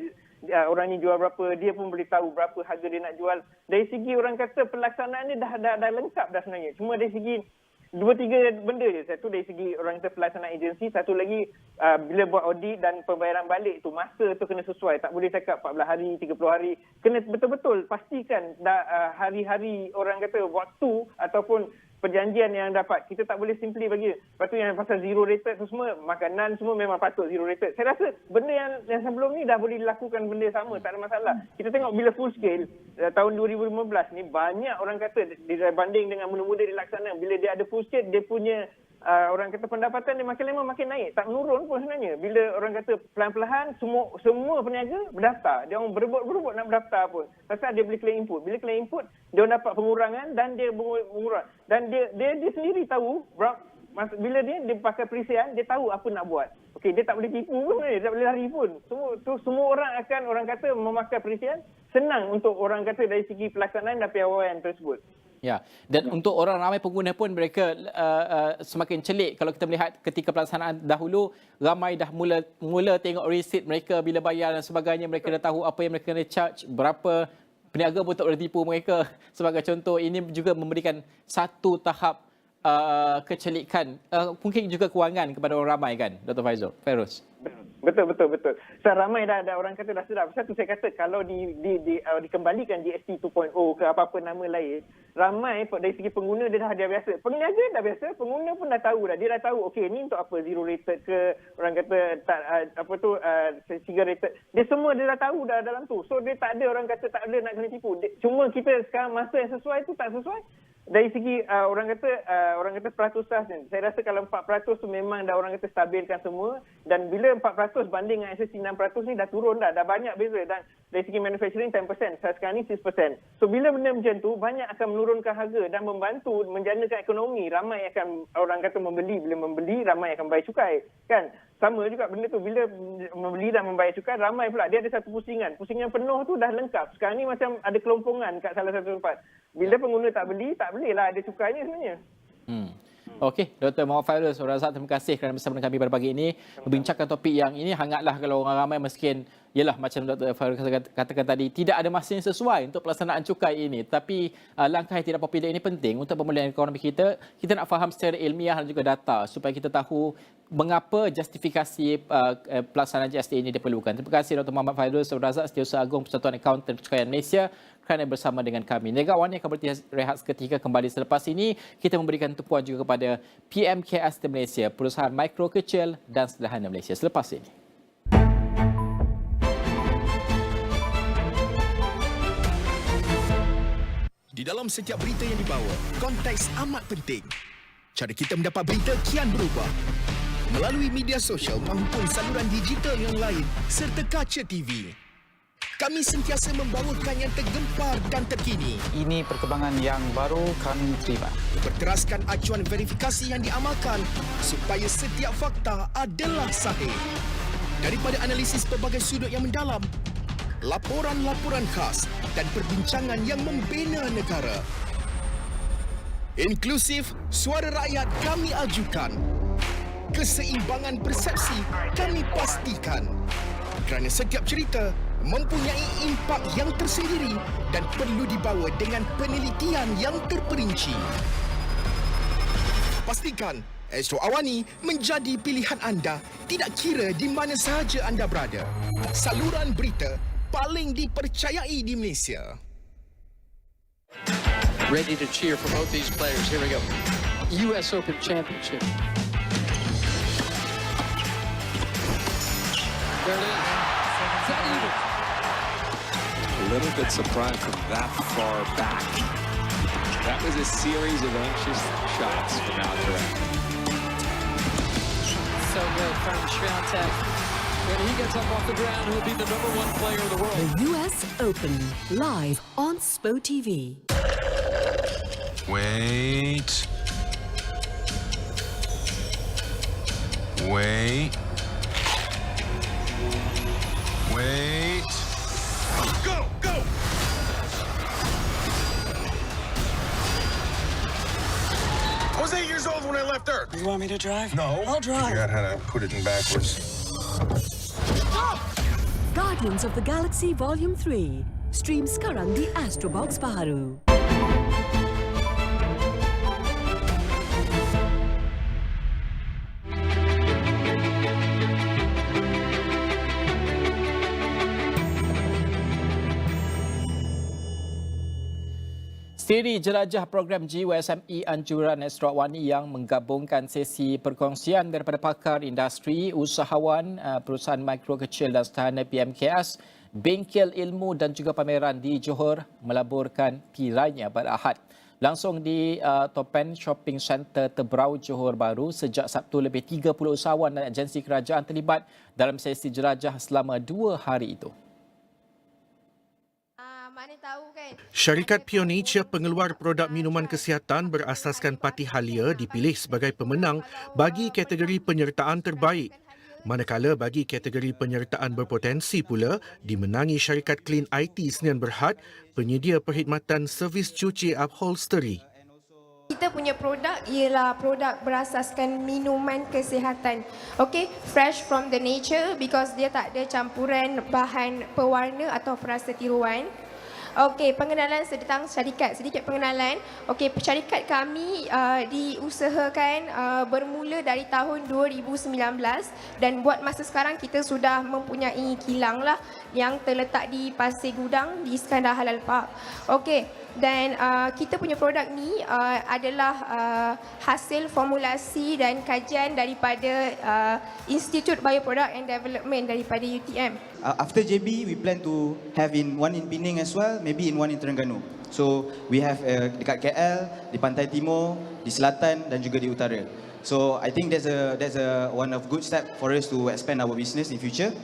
orang ni jual berapa, dia pun boleh tahu berapa harga dia nak jual. Dari segi orang kata pelaksanaan ni dah lengkap dah sebenarnya. Cuma dari segi 2-3 benda je. Satu dari segi orang kata pelaksanaan agensi, satu lagi bila buat audit dan pembayaran balik tu, masa tu kena sesuai. Tak boleh cakap 14 hari, 30 hari. Kena betul-betul pastikan hari-hari orang kata waktu ataupun perjanjian yang dapat. Kita tak boleh simply bagi. Lepas tu yang pasal zero rated tu semua, makanan semua memang patut zero rated. Saya rasa benda yang sebelum ni dah boleh dilakukan benda sama, tak ada masalah. Kita tengok bila full scale, tahun 2015 ni banyak orang kata dibanding dengan mula-mula dilaksanakan. Bila dia ada full scale, dia punya orang kata pendapatan dia makin lama makin naik, tak menurun pun sebenarnya. Bila orang kata pelan-pelan semua peniaga berdaftar, dia orang berebut nak berdaftar pun. Pasal dia boleh claim input. Bila claim input, dia orang dapat pengurangan dan dia mengurang. Dan dia sendiri tahu bila dia pakai perisian, dia tahu apa nak buat. Okey, dia tak boleh tipu pun, dia tak boleh lari pun. Semua orang akan orang kata memakai perisian, senang untuk orang kata dari segi pelaksanaan dan piawaian tersebut. Ya, dan untuk orang ramai pengguna pun mereka semakin celik. Kalau kita melihat ketika pelaksanaan dahulu, ramai dah mula tengok resit mereka bila bayar dan sebagainya. Mereka dah tahu apa yang mereka kena charge, berapa. Peniaga pun tak boleh tipu mereka. Sebagai contoh, ini juga memberikan satu tahap kecelikan, mungkin juga kewangan kepada orang ramai kan, Dr. Fairuz? Betul. So, ramai dah orang kata dah sedap. Satu saya kata kalau dikembalikan GST 2.0 ke apa-apa nama lain, ramai dari segi pengguna dia dah biasa. Peniaga dah biasa, pengguna pun dah tahu dah. Dia dah tahu okey ni untuk apa, zero rated ke orang kata tak segera rated. Dia semua dia dah tahu dah dalam tu. So dia tak ada orang kata tak ada nak kena tipu. Cuma kita sekarang masa yang sesuai tu tak sesuai. Dari segi orang kata peratusan, saya rasa kalau 4% tu memang dah orang kata stabilkan semua, dan bila 4% banding dengan SSC 6% ni dah turun dah banyak beza. Dan dari segi manufacturing 10%, sekarang ni 6%. So bila benda macam tu banyak akan menurunkan harga dan membantu menjanakan ekonomi. Ramai akan orang kata membeli, bila membeli ramai akan bayar cukai kan. Sama juga benda tu, bila membeli dan membayar cukai ramai pula dia ada satu pusingan penuh tu dah lengkap. Sekarang ni macam ada kelompongan kat salah satu tempat. Bila pengguna tak bolehlah ada cukainya sebenarnya. Okey, Dr. Muhammad Fairuz, terima kasih kerana bersama dengan kami pada pagi ini membincangkan topik yang ini. Hangatlah kalau orang ramai mungkin, yalah macam Dr. Fairuz katakan tadi, tidak ada masa yang sesuai untuk pelaksanaan cukai ini. Tapi langkah yang tidak popular ini penting untuk pemulihan ekonomi kita. Kita nak faham secara ilmiah dan juga data supaya kita tahu mengapa justifikasi pelaksanaan GST ini diperlukan. Terima kasih Dr. Muhammad Fairuz, Setiausaha Agung Persatuan Akauntan Cukai Malaysia kerana bersama dengan kami. Niaga AWANI akan berehat seketika. Kembali selepas ini, kita memberikan tumpuan juga kepada PMKS Malaysia, perusahaan mikro, kecil dan sederhana Malaysia. Selepas ini. Di dalam setiap berita yang dibawa, konteks amat penting. Cara kita mendapat berita kian berubah. Melalui media sosial maupun saluran digital yang lain serta kaca TV. Kami sentiasa membawakan yang tergempar dan terkini. Ini perkembangan yang baru kami terima. Berteraskan acuan verifikasi yang diamalkan supaya setiap fakta adalah sahih. Daripada analisis pelbagai sudut yang mendalam, laporan-laporan khas dan perbincangan yang membina negara. Inklusif, suara rakyat kami ajukan. Keseimbangan persepsi kami pastikan. Kerana setiap cerita mempunyai impak yang tersendiri dan perlu dibawa dengan penelitian yang terperinci. Pastikan Astro AWANI menjadi pilihan anda tidak kira di mana sahaja anda berada. Saluran berita paling dipercayai di Malaysia. Ready to cheer for both these players. Here we go. US Open Championship. There it is. Is that even? A little bit surprised from that far back. That was a series of anxious shots from out there. So good from Swiatek. When he gets up off the ground, he'll be the #1 player in the world. The US Open, live on SPO TV. Wait. Go! I was 8 years old when I left Earth. You want me to drive? No. I'll drive. Figure out how to put it in backwards. Guardians of the Galaxy Volume 3. Stream sekarang di Astro Box baru. Siri jelajah program GUSME anjuran Astro AWANI yang menggabungkan sesi perkongsian daripada pakar industri, usahawan, perusahaan mikro kecil dan sederhana PMKS, bengkel ilmu dan juga pameran di Johor melaburkan tirainya pada Ahad. Langsung di Topen Shopping Centre Tebrau Johor Bahru sejak Sabtu, lebih 30 usahawan dan agensi kerajaan terlibat dalam sesi jelajah selama 2 hari itu. Syarikat Pure Nature, pengeluar produk minuman kesihatan berasaskan Patih Halia, dipilih sebagai pemenang bagi kategori penyertaan terbaik. Manakala bagi kategori penyertaan berpotensi pula dimenangi syarikat Clean IT Sdn Berhad, penyedia perkhidmatan servis cuci upholstery. Kita punya produk ialah produk berasaskan minuman kesihatan. Okay, fresh from the nature because dia tak ada campuran bahan pewarna atau perasa tiruan. Okey, pengenalan tentang syarikat. Sedikit pengenalan. Okey, syarikat kami diusahakan bermula dari tahun 2019 dan buat masa sekarang kita sudah mempunyai kilang lah yang terletak di Pasir Gudang di Iskandar Halal Park. Okey, dan kita punya produk ni adalah hasil formulasi dan kajian daripada Institute Bioproduct and Development daripada UTM. After JB, we plan to have one in Penang as well, maybe in one in Terengganu. So we have dekat KL, di Pantai Timur, di Selatan dan juga di Utara. So I think that's a one of good step for us to expand our business in future.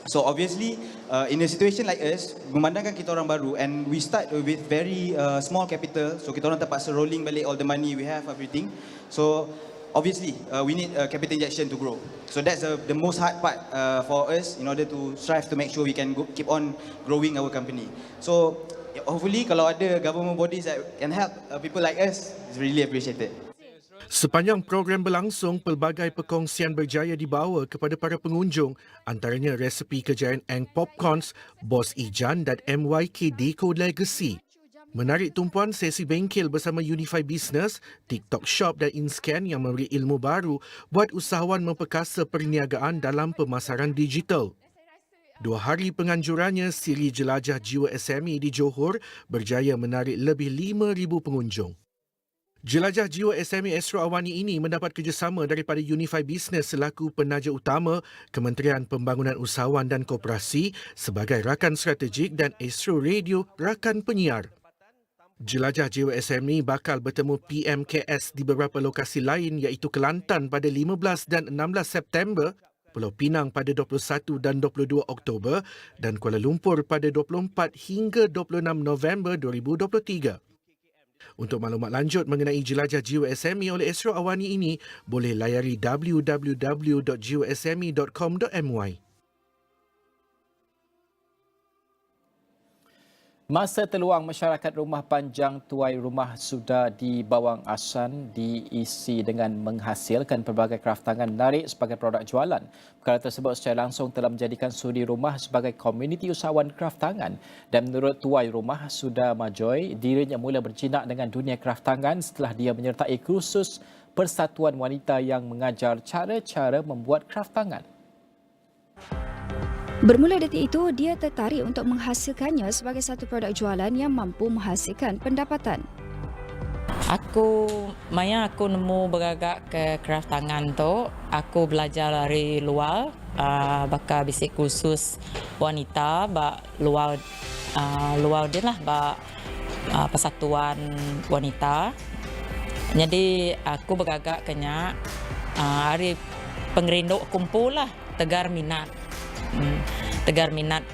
So obviously, in a situation like us, memandangkan kita orang baru and we start with very small capital, so kita orang terpaksa rolling balik all the money we have, everything. So obviously, we need capital injection to grow. So that's the most hard part for us in order to strive to make sure we can keep on growing our company. So hopefully, kalau ada government bodies that can help people like us, it's really appreciated. Sepanjang program berlangsung, pelbagai perkongsian berjaya dibawa kepada para pengunjung, antaranya resepi kejayaan Eng Popcorns, Bos Ijan dan MYK Deco Legacy. Menarik tumpuan sesi bengkel bersama Unify Business, TikTok Shop dan InScan yang memberi ilmu baru buat usahawan memperkasa perniagaan dalam pemasaran digital. 2 hari penganjurannya, siri jelajah jiwa SME di Johor berjaya menarik lebih 5,000 pengunjung. Jelajah jiwa SME Astro AWANI ini mendapat kerjasama daripada Unify Business selaku penaja utama, Kementerian Pembangunan Usahawan dan Koperasi sebagai rakan strategik dan Astro Radio rakan penyiar. Jelajah jiwa SME bakal bertemu PMKS di beberapa lokasi lain iaitu Kelantan pada 15 dan 16 September, Pulau Pinang pada 21 dan 22 Oktober dan Kuala Lumpur pada 24 hingga 26 November 2023. Untuk maklumat lanjut mengenai jelajah jiwa SME oleh Astro AWANI ini, boleh layari www.jiwasme.com.my. Masa terluang masyarakat rumah panjang tuai rumah sudah di Bawang Asan diisi dengan menghasilkan pelbagai kraftangan menarik sebagai produk jualan. Perkara tersebut secara langsung telah menjadikan suri rumah sebagai komuniti usahawan kraftangan. Dan menurut tuai rumah Suda Majoy, dirinya mula berjinak dengan dunia kraftangan setelah dia menyertai kursus Persatuan Wanita yang mengajar cara-cara membuat kraftangan. Bermula detik itu, dia tertarik untuk menghasilkannya sebagai satu produk jualan yang mampu menghasilkan pendapatan. Aku nemu beragak ke craft tangan tu. Aku belajar dari luar, bakal bisik kursus wanita, luar dia lah, persatuan wanita. Jadi aku beragak kena hari pengerinduk kumpul lah, tegar minat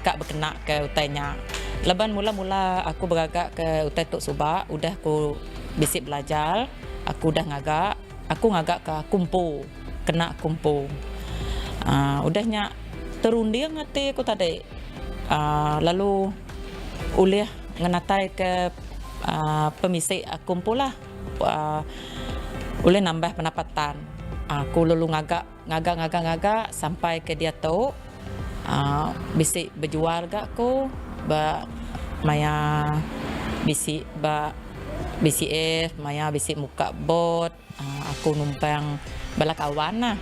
kak berkenak ke utainya. Leban mula-mula aku beragak ke utai Tok Subak, udah aku bisik belajar, aku dah ngagak ke kumpul, kena kumpul. Udahnya terunding hati aku tadi. Lalu ulih ngenatai ke pemisik kumpul lah. Ulih nambah pendapatan. Aku lalu ngagak sampai ke dia tahu bisik berjual gak ko maya bisik BCF maya bisik muka bot. Aku numpang bala kawan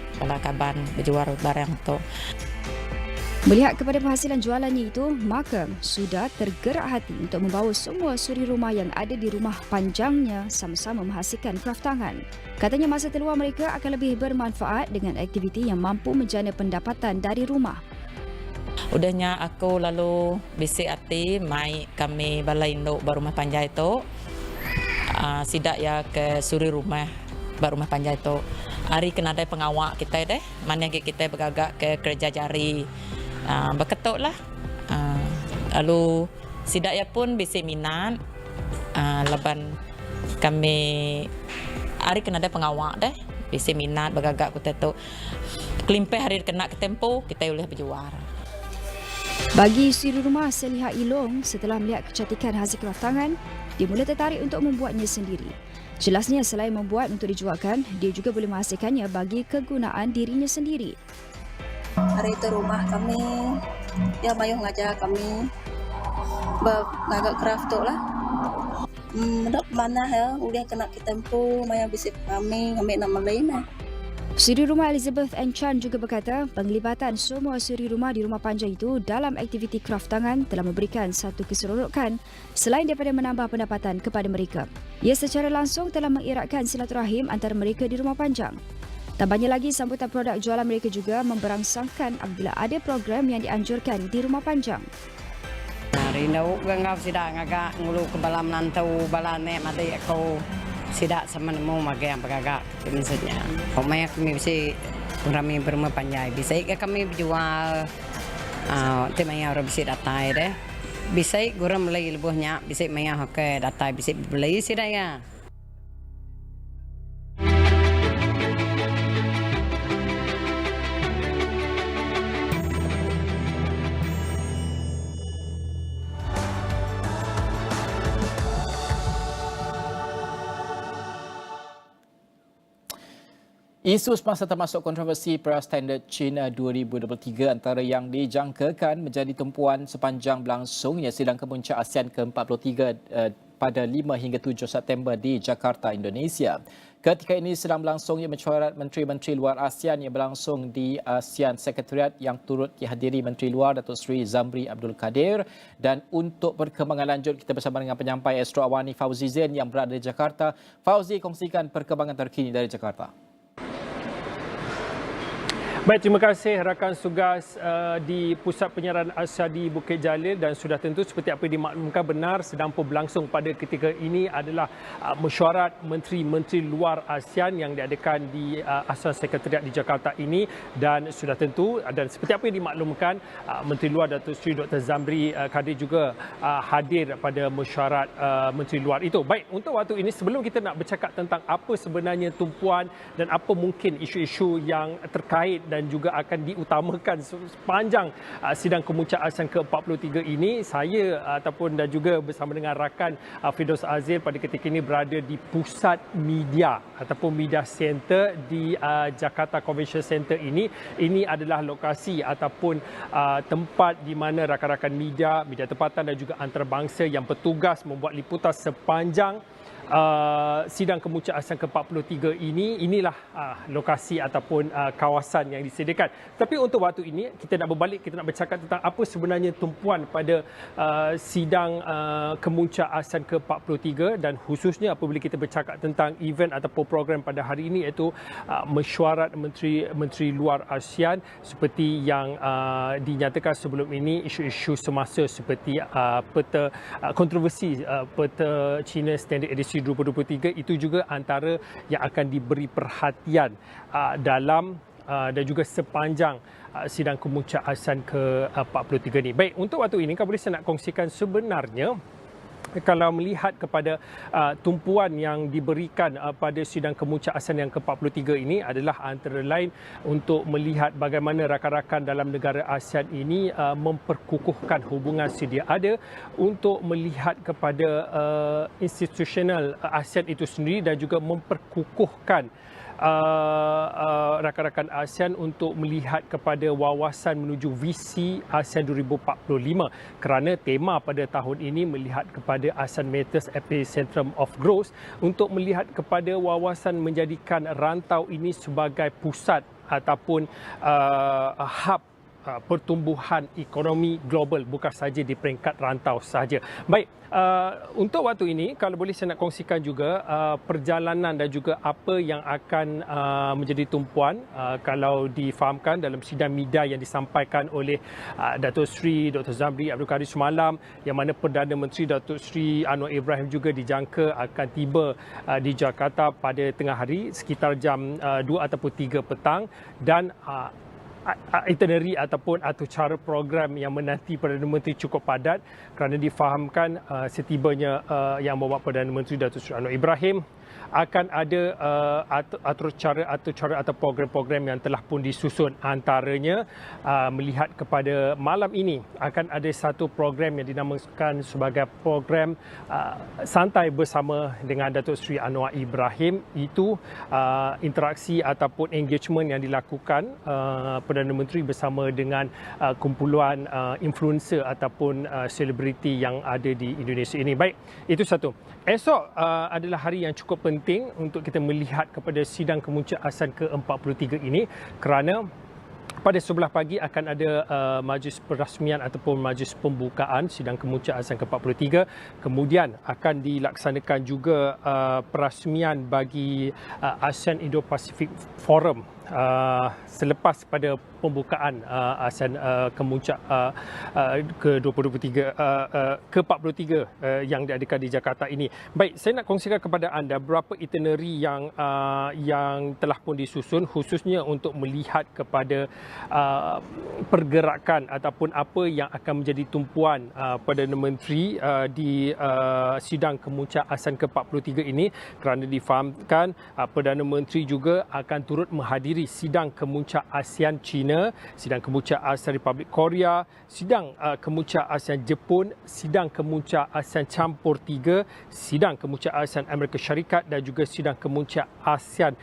berjual barang tu. Melihat kepada penghasilan jualannya itu, maka sudah tergerak hati untuk membawa semua suri rumah yang ada di rumah panjangnya sama-sama menghasilkan kraf tangan. Katanya masa terluang mereka akan lebih bermanfaat dengan aktiviti yang mampu menjana pendapatan dari rumah. Udahnya aku lalu bisik hati mai kami balai induk berumah panjang itu. Sidak ya ke suri rumah berumah panjang itu. Hari kena ada pengawak kita deh. Mana kita bergagak ke kerja jari. Berketuk lah. Lalu sidak ya pun bisik minat. Leban kami hari kena ada pengawak deh. Bisik minat bergagak kita tu. Kelimpah hari kena ke tempo kita boleh berjual. Bagi suri rumah Seliha Ilong, setelah melihat kecantikan hasil kraf tangan, dia mula tertarik untuk membuatnya sendiri. Jelasnya selain membuat untuk dijualkan, dia juga boleh menghasilkannya bagi kegunaan dirinya sendiri. Hari itu rumah kami, dia mayuh ngajar kami bergagak kraf tu lah. Mendak mana ya, udah kena kita tempuh, maya bisik kami, ambil nama lain lah. Suri rumah Elizabeth and Chan juga berkata penglibatan semua suri rumah di rumah panjang itu dalam aktiviti kraf tangan telah memberikan satu keseronokan selain daripada menambah pendapatan kepada mereka. Ia secara langsung telah mengeratkan silaturahim antara mereka di rumah panjang. Tambahnya lagi, sambutan produk jualan mereka juga memberangsangkan apabila ada program yang dianjurkan di rumah panjang. Rindu gangau sidak ngagak ngulu ke bala menantau bala nek mati aku sidak sama nemu magai yang bergagak maksudnya. Komai kami bisa kami berumah panjang bisa kami berjual tema yang orang bisa datai deh. Bisa gurau mulai lebihnya bisa maya hoke datai bisa beli sidak ya. Isu semasa termasuk kontroversi Prestasi China 2023 antara yang dijangkakan menjadi tumpuan sepanjang berlangsungnya sidang kemuncak ASEAN ke-43 pada 5 hingga 7 September di Jakarta, Indonesia. Ketika ini sedang berlangsungnya mesyuarat Menteri-Menteri Luar ASEAN yang berlangsung di ASEAN Sekretariat yang turut dihadiri Menteri Luar Datuk Seri Zamri Abdul Kadir. Dan untuk perkembangan lanjut, kita bersama dengan penyampai Astro Awani Fauzi Zain yang berada di Jakarta. Fauzi, kongsikan perkembangan terkini dari Jakarta. Baik, terima kasih rakan tugas di Pusat Penyiaran Asia di Bukit Jalil, dan sudah tentu seperti apa yang dimaklumkan benar sedang pun berlangsung pada ketika ini adalah mesyuarat Menteri-Menteri Luar ASEAN yang diadakan di ASEAN Sekretariat di Jakarta ini, dan sudah tentu dan seperti apa yang dimaklumkan Menteri Luar Datuk Seri Dr. Zamri Kadir juga hadir pada mesyuarat Menteri Luar itu. Baik, untuk waktu ini sebelum kita nak bercakap tentang apa sebenarnya tumpuan dan apa mungkin isu-isu yang terkait dan juga akan diutamakan sepanjang sidang kemuncak ASEAN ke-43 ini, saya ataupun dan juga bersama dengan rakan Firdaus Azil pada ketika ini berada di pusat media ataupun media center di Jakarta Convention Center ini. Ini adalah lokasi ataupun tempat di mana rakan-rakan media tempatan dan juga antarabangsa yang bertugas membuat liputan sepanjang sidang kemuncak ASEAN ke-43 inilah lokasi ataupun kawasan yang disediakan. Tapi untuk waktu ini kita nak berbalik, kita nak bercakap tentang apa sebenarnya tumpuan pada sidang kemuncak ASEAN ke-43, dan khususnya apabila kita bercakap tentang event ataupun program pada hari ini, iaitu mesyuarat Menteri Luar ASEAN seperti yang dinyatakan sebelum ini. Isu-isu semasa seperti peta kontroversi peta China Standard Edition 2023 itu juga antara yang akan diberi perhatian dalam dan juga sepanjang sidang kemuncak ASEAN ke-43 ini. Baik, untuk waktu ini kalau boleh saya nak kongsikan sebenarnya kalau melihat kepada tumpuan yang diberikan pada sidang kemuncak ASEAN yang ke-43 ini adalah antara lain untuk melihat bagaimana rakan-rakan dalam negara ASEAN ini memperkukuhkan hubungan sedia ada, untuk melihat kepada institusional ASEAN itu sendiri, dan juga memperkukuhkan rakan-rakan ASEAN untuk melihat kepada wawasan menuju visi ASEAN 2045, kerana tema pada tahun ini melihat kepada ASEAN Matters Epicentrum of Growth, untuk melihat kepada wawasan menjadikan rantau ini sebagai pusat ataupun hub pertumbuhan ekonomi global, bukan saja di peringkat rantau sahaja. Baik, untuk waktu ini kalau boleh saya nak kongsikan juga perjalanan dan juga apa yang akan menjadi tumpuan kalau difahamkan dalam sidang media yang disampaikan oleh Datuk Seri Dr. Zamri Abdul Kadir semalam, yang mana Perdana Menteri Datuk Seri Anwar Ibrahim juga dijangka akan tiba di Jakarta pada tengah hari sekitar jam 2 ataupun 3 petang, dan itinerary ataupun atur cara program yang menanti Perdana Menteri cukup padat kerana difahamkan setibanya Yang Berhormat Perdana Menteri Datuk Seri Anwar Ibrahim akan ada atur cara atau program-program yang telah pun disusun. Antaranya melihat kepada malam ini akan ada satu program yang dinamakan sebagai program santai bersama dengan Datuk Seri Anwar Ibrahim. Itu interaksi ataupun engagement yang dilakukan Perdana Menteri bersama dengan kumpulan influencer ataupun selebriti yang ada di Indonesia ini. Baik, itu satu. Esok adalah hari yang cukup penting untuk kita melihat kepada sidang kemuncaasan ke-43 ini, kerana pada sebelah pagi akan ada majlis perasmian ataupun majlis pembukaan sidang kemuncaasan ke-43. Kemudian akan dilaksanakan juga perasmian bagi ASEAN Indo-Pacific Forum selepas pada pembukaan ASEAN kemuncak ke-43 yang diadakan di Jakarta ini. Baik, saya nak kongsikan kepada anda beberapa itinerary yang telah pun disusun khususnya untuk melihat kepada pergerakan ataupun apa yang akan menjadi tumpuan Perdana Menteri di sidang kemuncak ASEAN ke-43 ini, kerana difahamkan Perdana Menteri juga akan turut menghadiri sidang kemuncak ASEAN China, sidang kemuncak ASEAN Republik Korea, sidang kemuncak ASEAN Jepun, sidang kemuncak ASEAN Campur 3, sidang kemuncak ASEAN Amerika Syarikat dan juga sidang kemuncak ASEAN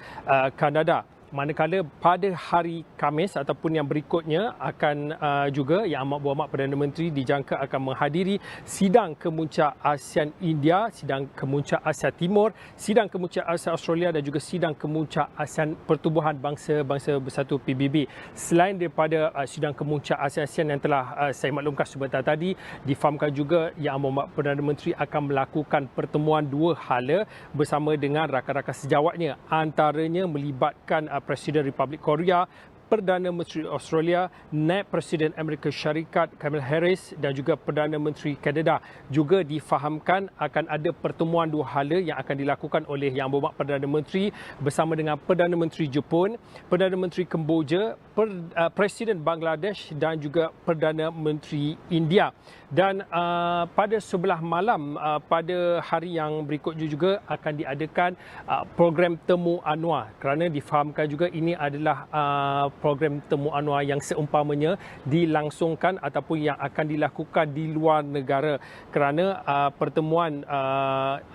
Kanada. Manakala pada hari Khamis ataupun yang berikutnya akan juga Yang Amat Berhormat Perdana Menteri dijangka akan menghadiri sidang kemuncak ASEAN India, sidang kemuncak ASEAN Timur, sidang kemuncak ASEAN Australia dan juga sidang kemuncak ASEAN Pertubuhan Bangsa-Bangsa Bersatu PBB. Selain daripada sidang kemuncak ASEAN yang telah saya maklumkan sebentar tadi, difahamkan juga Yang Amat Berhormat Perdana Menteri akan melakukan pertemuan dua hala bersama dengan rakan-rakan sejawatnya, antaranya melibatkan Presiden Republik Korea, Perdana Menteri Australia, Naib Presiden Amerika Syarikat Kamala Harris dan juga Perdana Menteri Kanada. Juga difahamkan akan ada pertemuan dua hala yang akan dilakukan oleh Yang Berhormat Perdana Menteri bersama dengan Perdana Menteri Jepun, Perdana Menteri Kemboja, Presiden Bangladesh dan juga Perdana Menteri India. Dan pada sebelah malam pada hari yang berikutnya juga akan diadakan program Temu Anwar, kerana difahamkan juga ini adalah program Temu Anwar yang seumpamanya dilangsungkan ataupun yang akan dilakukan di luar negara, kerana pertemuan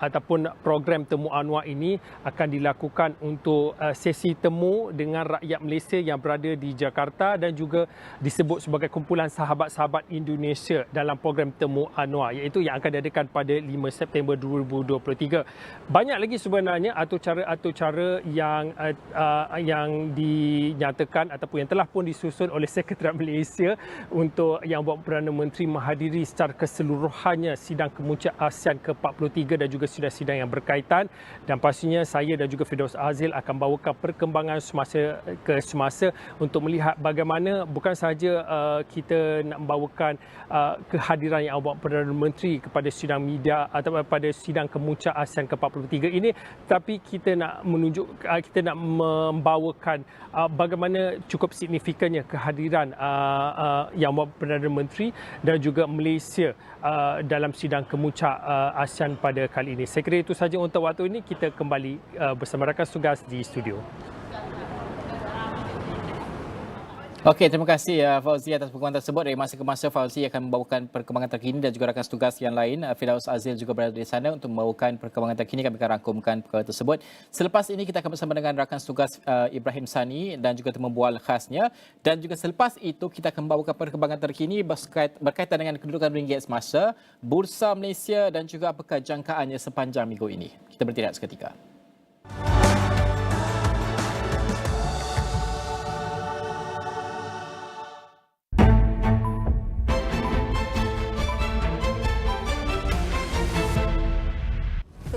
ataupun program Temu Anwar ini akan dilakukan untuk sesi temu dengan rakyat Malaysia yang berada di Jakarta dan juga disebut sebagai kumpulan sahabat-sahabat Indonesia dalam program Temu Anwar, iaitu yang akan diadakan pada 5 September 2023. Banyak lagi sebenarnya atur cara yang dinyatakan ataupun yang telah pun disusun oleh Sekretariat Malaysia untuk Yang Berhormat Perdana Menteri menghadiri secara keseluruhannya sidang kemuncak ASEAN ke-43 dan juga sidang-sidang yang berkaitan. Dan pastinya saya dan juga Firdaus Azil akan bawakan perkembangan semasa ke semasa untuk melihat bagaimana bukan sahaja kita nak membawakan kehadiran Yang Berhormat Perdana Menteri kepada sidang media atau pada sidang kemuncak ASEAN ke-43 ini, tapi kita nak membawakan bagaimana cukup signifikannya kehadiran Yang Berhormat Perdana Menteri dan juga Malaysia dalam sidang kemuncak ASEAN pada kali ini. Saya kira itu sahaja untuk waktu ini. Kita kembali bersama rakan tugas di studio. Okey, terima kasih Fauzi atas perkembangan tersebut. Dari masa ke masa Fauzi akan membawakan perkembangan terkini dan juga rakan tugas yang lain. Firdaus Azil juga berada di sana untuk membawakan perkembangan terkini. Kami akan rangkumkan perkara tersebut. Selepas ini kita akan bersama dengan rakan tugas Ibrahim Sani dan juga temu bual khasnya. Dan juga selepas itu kita akan membawakan perkembangan terkini berkaitan dengan kedudukan ringgit semasa, Bursa Malaysia dan juga apakah jangkaannya sepanjang minggu ini. Kita bertindak seketika.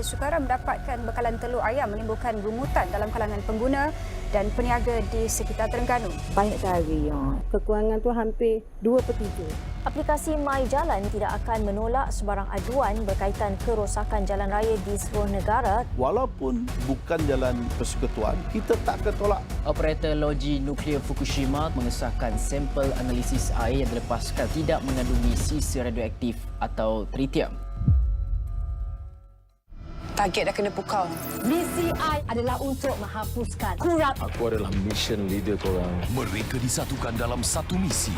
sukara mendapatkan bekalan telur ayam menimbulkan rungutan dalam kalangan pengguna dan peniaga di sekitar Terengganu. Banyak sekali. Kekurangan tu hampir 2/3. Aplikasi My Jalan tidak akan menolak sebarang aduan berkaitan kerosakan jalan raya di seluruh negara. Walaupun bukan jalan persekutuan, kita tak akan tolak. Operator loji nuklear Fukushima mengesahkan sampel analisis air yang dilepaskan tidak mengandungi sisa radioaktif atau tritium. Target dah kena pukau. Misi I adalah untuk menghapuskan kurang. Aku adalah mission leader korang. Mereka disatukan dalam satu misi.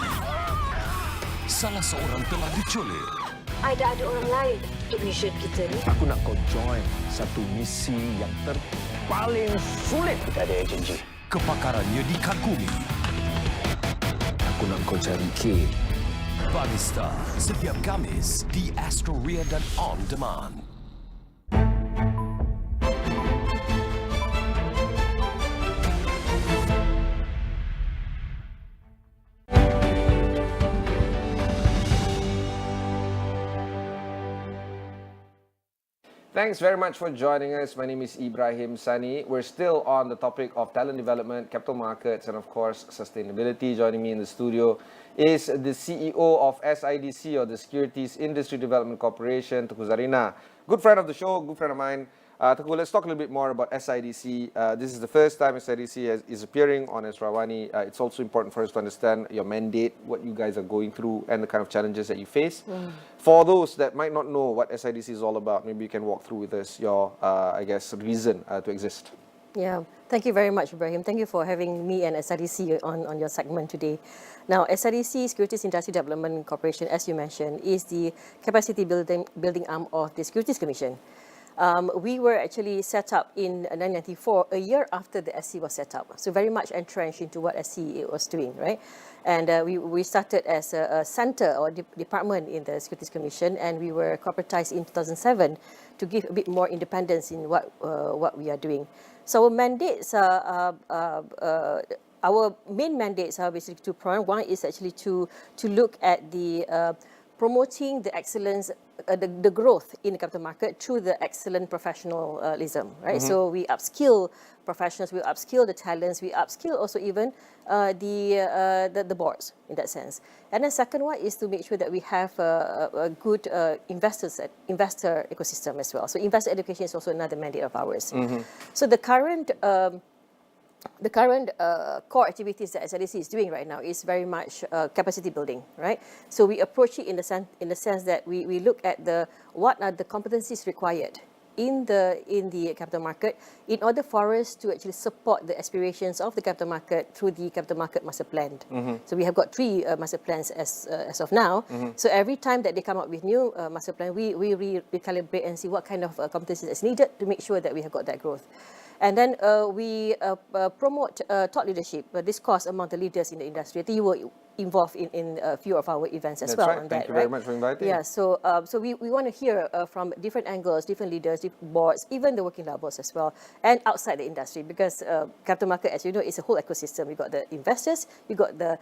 Salah seorang telah diculik. I dah ada orang lain untuk mission kita ni. Aku nak kau join satu misi yang paling sulit. Kita ada agensi. Kepakarannya dikagumi. Aku nak kau cari K. Barista setiap Khamis di Astro dan On Demand. Thanks very much for joining us. My name is Ibrahim, Sani. We're still on the topic of talent development, capital markets, and of course, sustainability. Joining me in the studio is the CEO of SIDC, or the Securities Industry Development Corporation, Tuku Zarina. Good friend of the show, good friend of mine. Tuku, let's talk a little bit more about SIDC. This is the first time SIDC is appearing on Astro AWANI. It's also important for us to understand your mandate, what you guys are going through, and the kind of challenges that you face. For those that might not know what SIDC is all about, maybe you can walk through with us your, reason to exist. Yeah, thank you very much, Ibrahim. Thank you for having me and SIDC on your segment today. Now, SIDC, Securities Industry Development Corporation, as you mentioned, is the capacity building arm of the Securities Commission. We were actually set up in 1994, a year after the SC was set up. So very much entrenched into what SC was doing, right? And we started as a center or department in the Securities Commission, and we were corporatized in 2007 to give a bit more independence in what we are doing. So our mandates are our main mandates are basically two pronged. One is actually to look at the promoting the excellence, the growth in the capital market through the excellent professionalism, right? So we upskill professionals, we upskill the talents, we upskill also even the boards in that sense. And the second one is to make sure that we have a good investor ecosystem as well. So investor education is also another mandate of ours. So the current core activities that SIDC is doing right now is very much capacity building, right? So we approach it in the sense that we look at what are the competencies required in the capital market in order for us to actually support the aspirations of the capital market through the capital market master plan. So we have got 3 master plans as of now. So every time that they come up with new master plan, we recalibrate and see what kind of competencies is needed to make sure that we have got that growth. And then we promote thought leadership, discourse among the leaders in the industry. I think you were involved in a few of our events as well. Right. On Thank that, you right? very much for inviting. Yeah, so we want to hear from different angles, different leaders, different boards, even the working levels as well, and outside the industry, because capital market, as you know, is a whole ecosystem. We got the investors, we got the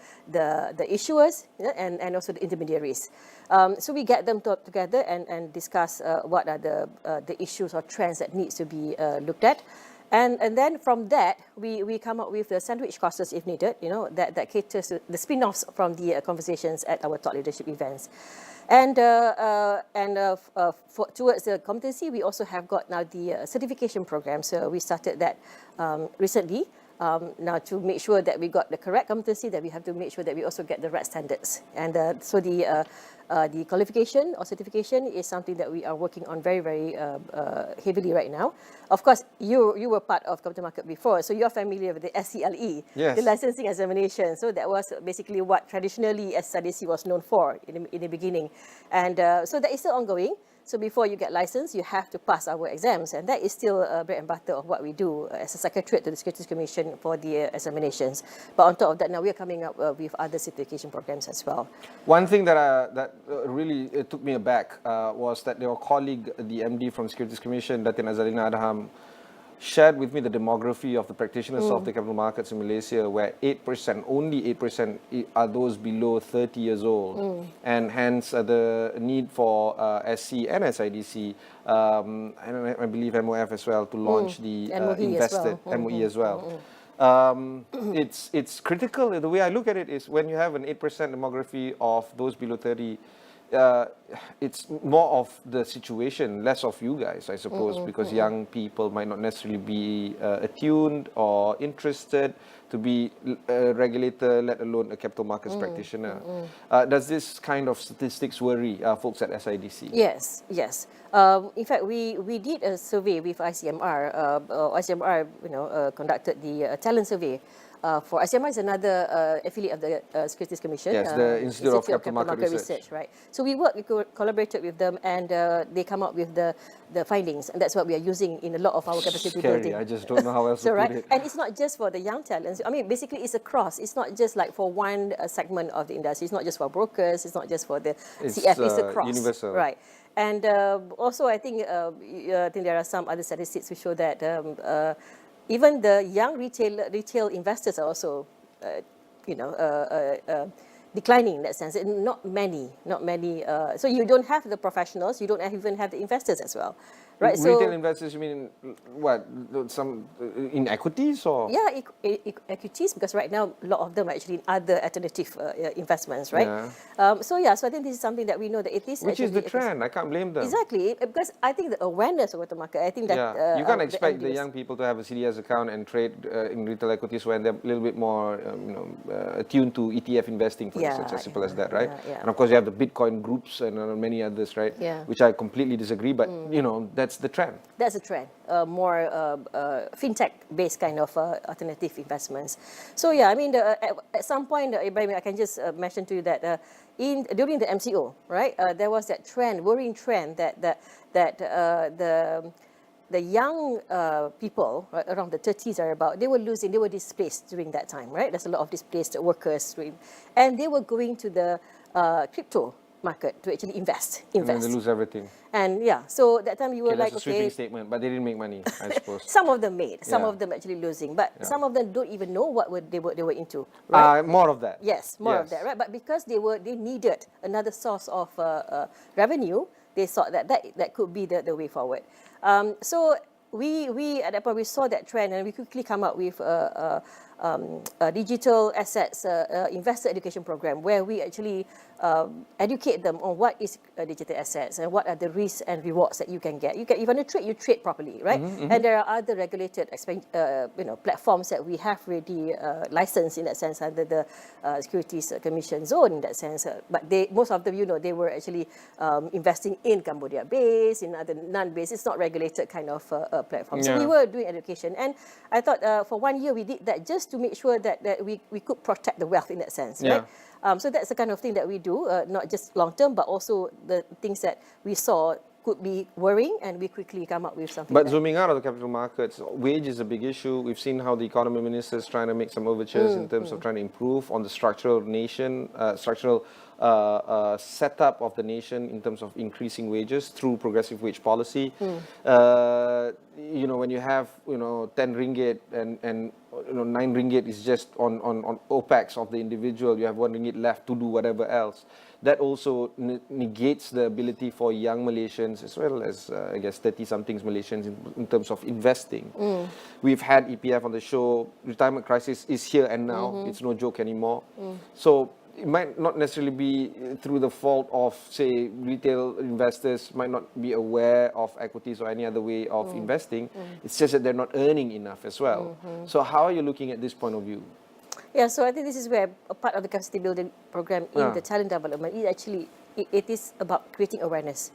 issuers, and also the intermediaries. So we get them together and discuss what are the issues or trends that needs to be looked at. And then from that, we come up with the sandwich courses if needed, that caters to the spin-offs from the conversations at our thought leadership events. And towards the competency, we also have got now the certification program. So we started that recently. Now to make sure that we got the correct competency, that we have to make sure that we also get the right standards. And so the qualification or certification is something that we are working on very, very heavily right now. Of course, you were part of capital market before, so you're familiar with the SCLE, the licensing examination. So that was basically what traditionally SIDC was known for in the beginning. And so that is still ongoing. So before you get licensed, you have to pass our exams, and that is still bread and butter of what we do as a secretariat to the Securities Commission for the examinations. But on top of that, now we are coming up with other certification programs as well. One thing that really took me aback was that your colleague, the MD from Securities Commission, Datin Azalina Adham, shared with me the demography of the practitioners of the capital markets in Malaysia, where 8%, only 8% are those below 30 years old. And hence the need for SC and SIDC, and I believe MOF as well, to launch the invested MOE as well. It's critical. The way I look at it is when you have an 8% demography of those below 30, it's more of the situation, less of you guys, I suppose, because young people might not necessarily be attuned or interested to be a regulator, let alone a capital markets practitioner. Does this kind of statistics worry folks at SIDC? Yes, yes. In fact, we did a survey with ICMR. ICMR, conducted the talent survey. For ICMR is another affiliate of the Securities Commission. Yes, the Institute of Capital Market Research. Right. So we collaborated with them, and they come up with the findings, and that's what we are using in a lot of our capacity building. I just don't know how else to put it. And it's not just for the young talents. I mean, basically, it's across. It's not just like for one segment of the industry. It's not just for brokers. It's not just for the CF. It's across. Universal. Right. And also, I think there are some other statistics which show that even the young retail investors are also, declining in that sense. And not many. So you don't have the professionals. You don't even have the investors as well, right? Retail investors, you mean what? Some in equities or? Yeah, equities, because right now a lot of them are actually in other alternative investments, right? Yeah. So I think this is something that we know that it is. Which is the trend. I can't blame them. Exactly, because I think the awareness of the market. I think that you can't expect the young people to have a CDS account and trade in retail equities when they're a little bit more, attuned to ETF investing, for instance, as simple as that, right? And of course, you have the Bitcoin groups and many others, right? Yeah. Which I completely disagree, but that's the trend. That's the trend. More fintech-based kind of alternative investments. So I mean, at some point, Ibrahim, I can just mention to you that during the MCO, right, there was that worrying trend that the young people, right, around the 30s are about, they were displaced during that time, right? There's a lot of displaced workers, and they were going to the crypto market to actually invest. And then they lose everything. And so that time you were like, that's a sweeping statement, but they didn't make money, I suppose. Some of them made, some of them actually losing, but some of them don't even know what they were into. Right? More of that. Yes, more of that, right? But because they needed another source of revenue, they thought that could be the way forward. So we at that point we saw that trend, and we quickly come up with a digital assets investor education program where we actually educate them on what is digital assets and what are the risks and rewards that you can get. If you want to trade, you trade properly, right? And there are other regulated platforms that we have already licensed in that sense under the Securities Commission zone in that sense. But most of them, they were actually investing in Cambodia base, in other non-based. It's not regulated kind of platform. So we were doing education, and I thought for 1 year we did that just to make sure that we could protect the wealth in that sense, right? So that's the kind of thing that we do, not just long term, but also the things that we saw could be worrying, and we quickly come up with something. But zooming out of the capital markets, wage is a big issue. We've seen how the economy minister is trying to make some overtures in terms of trying to improve on the structural setup of the nation in terms of increasing wages through progressive wage policy. When you have 10 ringgit and 9 ringgit is just on OPEX of the individual, you have 1 ringgit left to do whatever else. That also negates the ability for young Malaysians, as well as I guess 30-somethings Malaysians in terms of investing. We've had EPF on the show. Retirement crisis is here and now. It's no joke anymore. So it might not necessarily be through the fault of, say, retail investors might not be aware of equities or any other way of investing. It's just that they're not earning enough as well. So how are you looking at this point of view? Yeah, so I think this is where a part of the capacity building program in the talent development is actually, it is about creating awareness.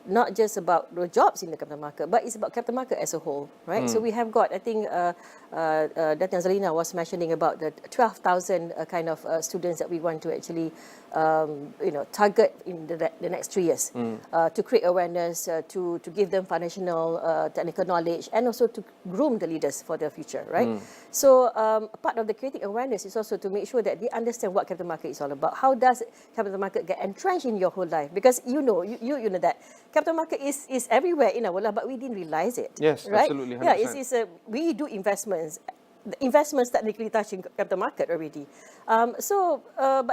Not just about the jobs in the capital market, but it's about capital market as a whole, right? So we have got, I think, Datin Zalina was mentioning about the 12,000 kind of students that we want to actually, target in the next 3 years to create awareness, to give them financial, technical knowledge, and also to groom the leaders for the future, right? So part of the creating awareness is also to make sure that they understand what capital market is all about. How does capital market get entrenched in your whole life? Because you know that capital market is everywhere in our life, but we didn't realize it. Yes, right? absolutely, 100%. Yeah, we do investments. The investments technically touching capital market already. But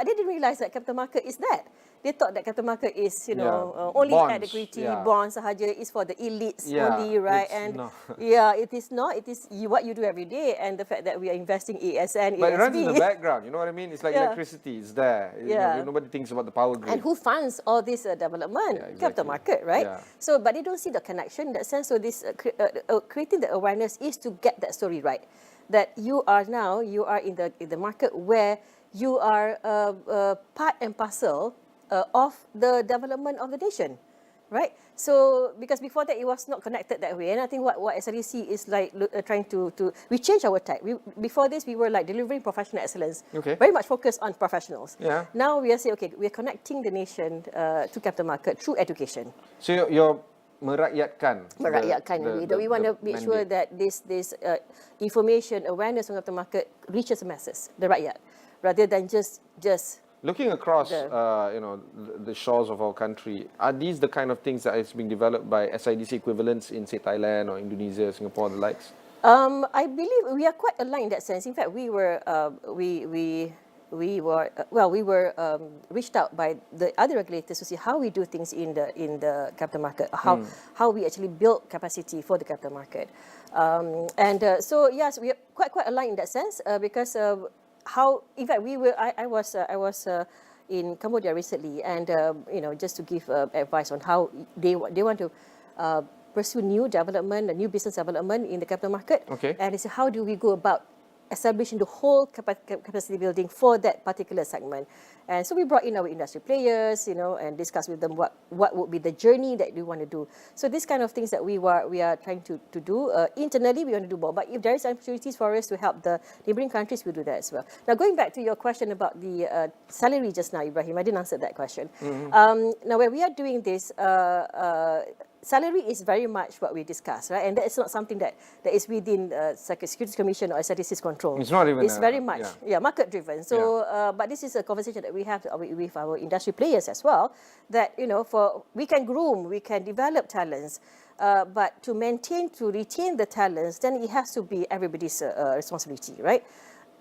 they didn't realize that capital market is that. They thought that capital market is, only bonds, at equity, yeah. bonds sahaja, is for the elites Yeah, only, right? it's And not. yeah, it is not. It is what you do every day, and the fact that we are investing ASN, But it runs in the ASB. background, you know what I mean? It's like electricity, it's there. Yeah. Nobody thinks about the power grid. And who funds all this development? Yeah, exactly. Capital market, right? Yeah. So, but they don't see the connection in that sense. So, this creating the awareness is to get that story right. That you are in the market where you are part and parcel of the development of the nation, right? So, because before that, it was not connected that way. And I think what SRDC is like trying to we change our type. Before this, we were like delivering professional excellence, very much focused on professionals. Yeah. Now we are saying, okay, we are connecting the nation to capital market through education. So you're merakyatkan. We want to make sure that this information awareness on capital market reaches the masses, the rakyat, rather than just looking across, the shores of our country, are these the kind of things that is being developed by SIDC equivalents in, say, Thailand or Indonesia, Singapore, and the likes? I believe we are quite aligned in that sense. In fact, we were reached out by the other regulators to see how we do things in the capital market, how we actually build capacity for the capital market, so yes, we are quite aligned in that sense because. In fact, I was in Cambodia recently, and just to give advice on how they want to pursue new business development in the capital market. Okay. And they said, how do we go about establishing the whole capacity building for that particular segment? And so we brought in our industry players, and discussed with them what would be the journey that we want to do. So these kind of things that we are trying to do internally, we want to do more. But if there is opportunities for us to help the neighboring countries, we'll do that as well. Now, going back to your question about the salary just now, Ibrahim, I didn't answer that question. Now, when we are doing this, salary is very much what we discuss, right? And that is not something that is within Securities Commission or SIDC's control. It's not even. It's very much market driven. So, but this is a conversation that we have with our industry players as well. That we can groom, we can develop talents, but to retain the talents, then it has to be everybody's responsibility, right?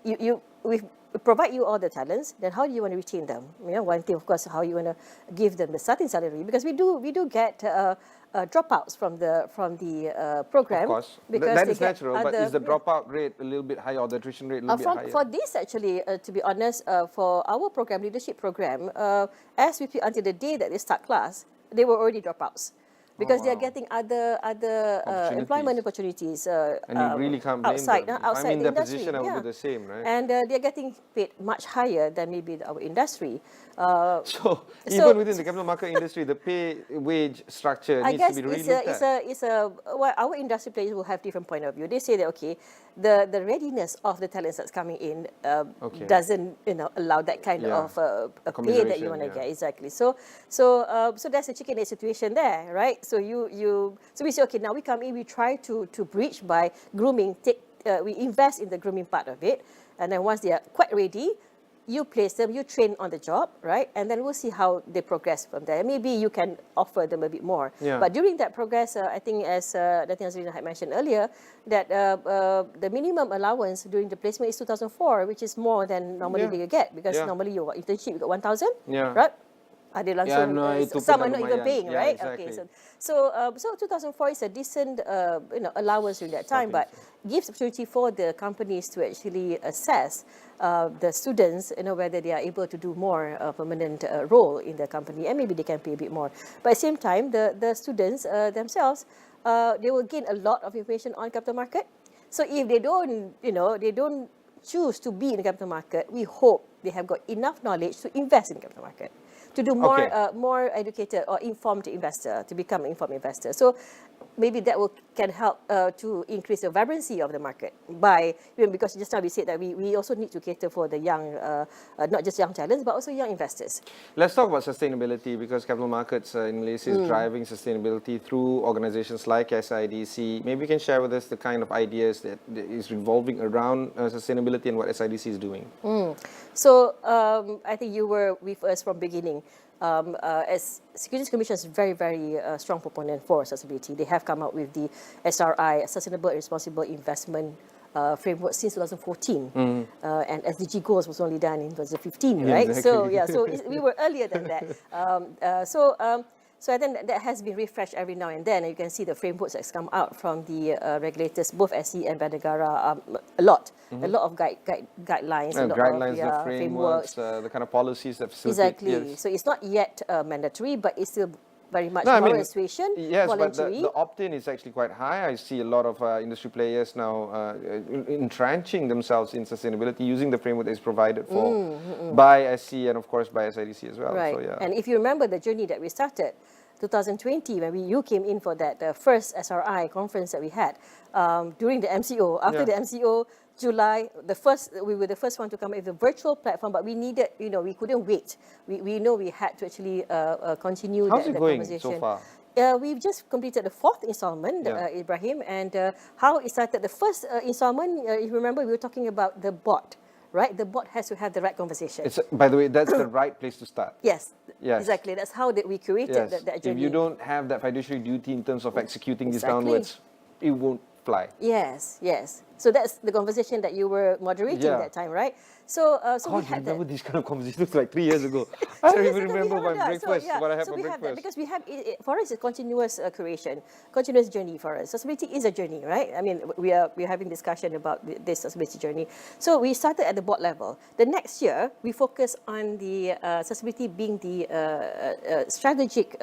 We provide you all the talents, then how do you want to retain them? One thing, of course, how you want to give them the starting salary, because we do get dropouts from the program. Of course, because that is natural. But is the dropout rate a little bit higher, or the attrition rate a little bit higher? For this, actually, to be honest, for our program, leadership program, as we until the day that they start class, they were already dropouts. Because they are getting other employment opportunities and you really can't blame outside them. outside I'm in the their industry. position, I would do the same, right? And they are getting paid much higher than maybe our industry. So even within the capital market industry, the pay wage structure needs to be really looked at. Well, our industry players will have different point of view. They say that the readiness of the talents that's coming in doesn't allow that kind of a pay that you want to get. Exactly. So that's a chicken egg situation there, right? So so we say, okay, now we come in, we try to breach by grooming. We invest in the grooming part of it, and then once they are quite ready, you place them, you train on the job, right? And then we'll see how they progress from there. Maybe you can offer them a bit more. Yeah. But during that progress, I think as Datin Azrina had mentioned earlier, that the minimum allowance during the placement is 2004, which is more than normally they get, because normally your internship, you got 1,000, right? Ada langsung, some are not even paying, right? Exactly. Okay, so 2004 is a decent allowance during that time, but gives opportunity for the companies to actually assess the students, whether they are able to do more permanent role in the company, and maybe they can pay a bit more. But at the same time, the students themselves, they will gain a lot of information on capital market. So if they don't, they don't choose to be in the capital market, we hope they have got enough knowledge to invest in the capital market, to do more educated or informed investor, to become an informed investor. So maybe that can help to increase the vibrancy of the market because just now we said that we also need to cater for the young, not just young talents, but also young investors. Let's talk about sustainability, because capital markets in Malaysia is driving sustainability through organizations like SIDC. Maybe you can share with us the kind of ideas that is revolving around sustainability and what SIDC is doing. So I think you were with us from beginning. as Securities Commission is very, very strong proponent for sustainability. They have come out with the SRI, Sustainable and Responsible Investment framework since 2014, and SDG goals was only done in 2015, right? Exactly. So we were earlier than that. So I think that has been refreshed every now and then. And you can see the frameworks that's come out from the regulators, both SE and Bandagara, a lot of guidelines, a lot guidelines, of the frameworks, the kind of policies that facilitate. Exactly. Yes. So it's not yet mandatory, but it's still very much No, I mean, persuasion, yes, voluntary. but the opt-in is actually quite high. I see a lot of industry players now entrenching themselves in sustainability using the framework that is provided for by SC and of course by SIDC as well. Right. So, yeah. And if you remember the journey that we started, 2020, when you came in for that first SRI conference that we had during the MCO. After the MCO, July, we were the first one to come up with a virtual platform, but we needed, we couldn't wait. We know we had to actually continue How's it the going conversation. so far? We've just completed the 4th installment, Ibrahim, and how it started. The first installment, if you remember, we were talking about the bot, right? The bot has to have the right conversation. By the way, that's the right place to start. Yes, yes. exactly. That's how we created that journey. If you don't have that fiduciary duty in terms of executing this Exactly. downwards, it won't fly. Yes. So that's the conversation that you were moderating that time, right? So we had remember these kind of conversations like 3 years ago. I don't even remember my breakfast, what I had for we have that breakfast. because we have, for us, it's continuous creation, continuous journey for us. Sustainability is a journey, right? I mean, we're having discussion about this sustainability journey. So we started at the board level. The next year, we focus on the sustainability being the strategic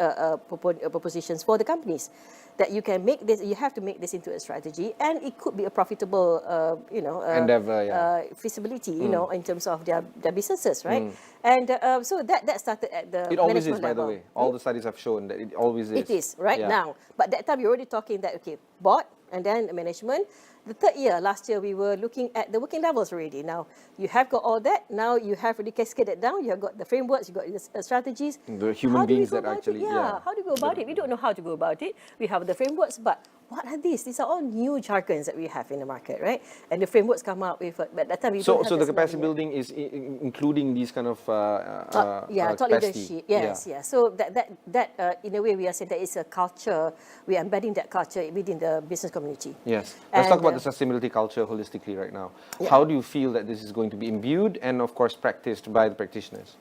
propositions for the companies. That you can make this, you have to make this into a strategy, and it could be a profitable, endeavor, feasibility, in terms of their businesses, right? And so that started at the It always is, management by the level. way. All the studies have shown that it always is. It is right now, but that time we were already talking that board and then management. The third year, last year, we were looking at the working levels already. Now, you have got all that. Now, you have already cascaded down. You have got the frameworks, you got the strategies. The human beings that actually... How do we go about it? We don't know how to go about it. We have the frameworks, but what are these? These are all new jargons that we have in the market, right? And the frameworks come out with... But that time, we don't have So the that capacity yet. building is including these kind of thought capacity. leadership. Yes. So that in a way, we are saying that it's a culture. We are embedding that culture within the business community. Yes. Let's talk about the sustainability culture holistically right now. How do you feel that this is going to be imbued and, of course, practiced by the practitioners?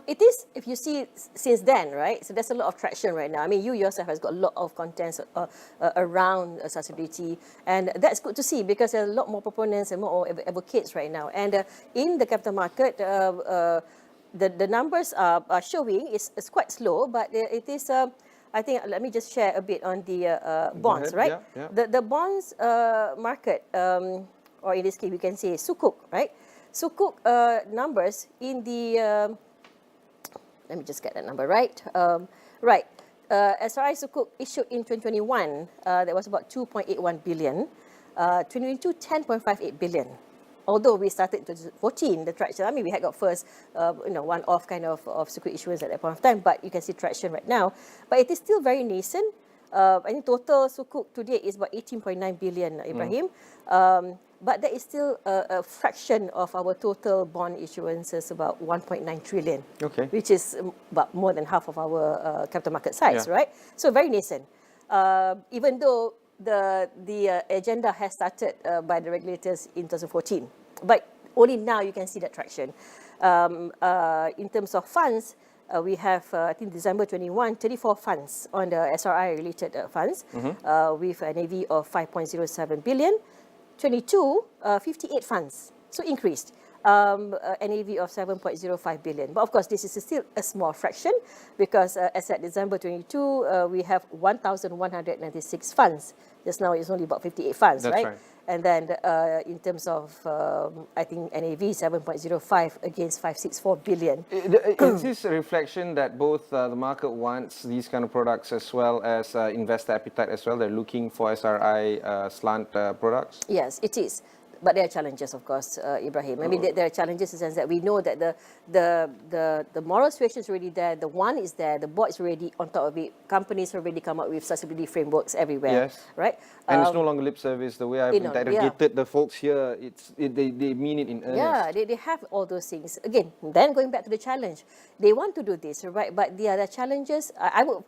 It is, if you see since then, right? So there's a lot of traction right now. I mean, you yourself has got a lot of contents around accessibility, and that's good to see because there are a lot more proponents and more advocates right now. And in the capital market, the numbers are showing it's quite slow, but it is. I think let me just share a bit on the bonds, right? The bonds market, or in this case, we can say Sukuk, right? Sukuk numbers in the let me just get that number right. SRI Sukuk issued in 2021, that was about 2.81 billion. 2022, 10.58 billion. Although we started in 2014, the traction, I mean, we had got first, one-off kind of Sukuk issuance at that point of time, but you can see traction right now. But it is still very nascent. I think total Sukuk today is about 18.9 billion, Ibrahim. But that is still a fraction of our total bond issuances, about 1.9 trillion, which is about more than half of our capital market size, right? So very nascent. Even though the agenda has started by the regulators in 2014, but only now you can see that traction. In terms of funds, we have, I think, December 21, 34 funds on the SRI-related funds with an NAV of 5.07 billion. 22, 58 funds, so increased. NAV of 7.05 billion. But of course, this is still a small fraction because as at December 22, we have 1,196 funds. Just now, it's only about 58 funds, That's right? And then in terms of, I think, NAV 7.05 against 564 billion. Is this a reflection that both the market wants these kind of products as well as investor appetite as well? They're looking for SRI slant products? Yes, it is. But there are challenges, of course, Ibrahim. I mean, there are challenges in the sense that we know that the moral situation is already there, the one is there, the board is already on top of it. Companies have already come up with sustainability frameworks everywhere, Yes. right? And it's no longer lip service. The way I've interrogated the folks here, they mean it in earnest. Yeah, they have all those things. Again, then going back to the challenge, they want to do this, right? But the other challenges, I would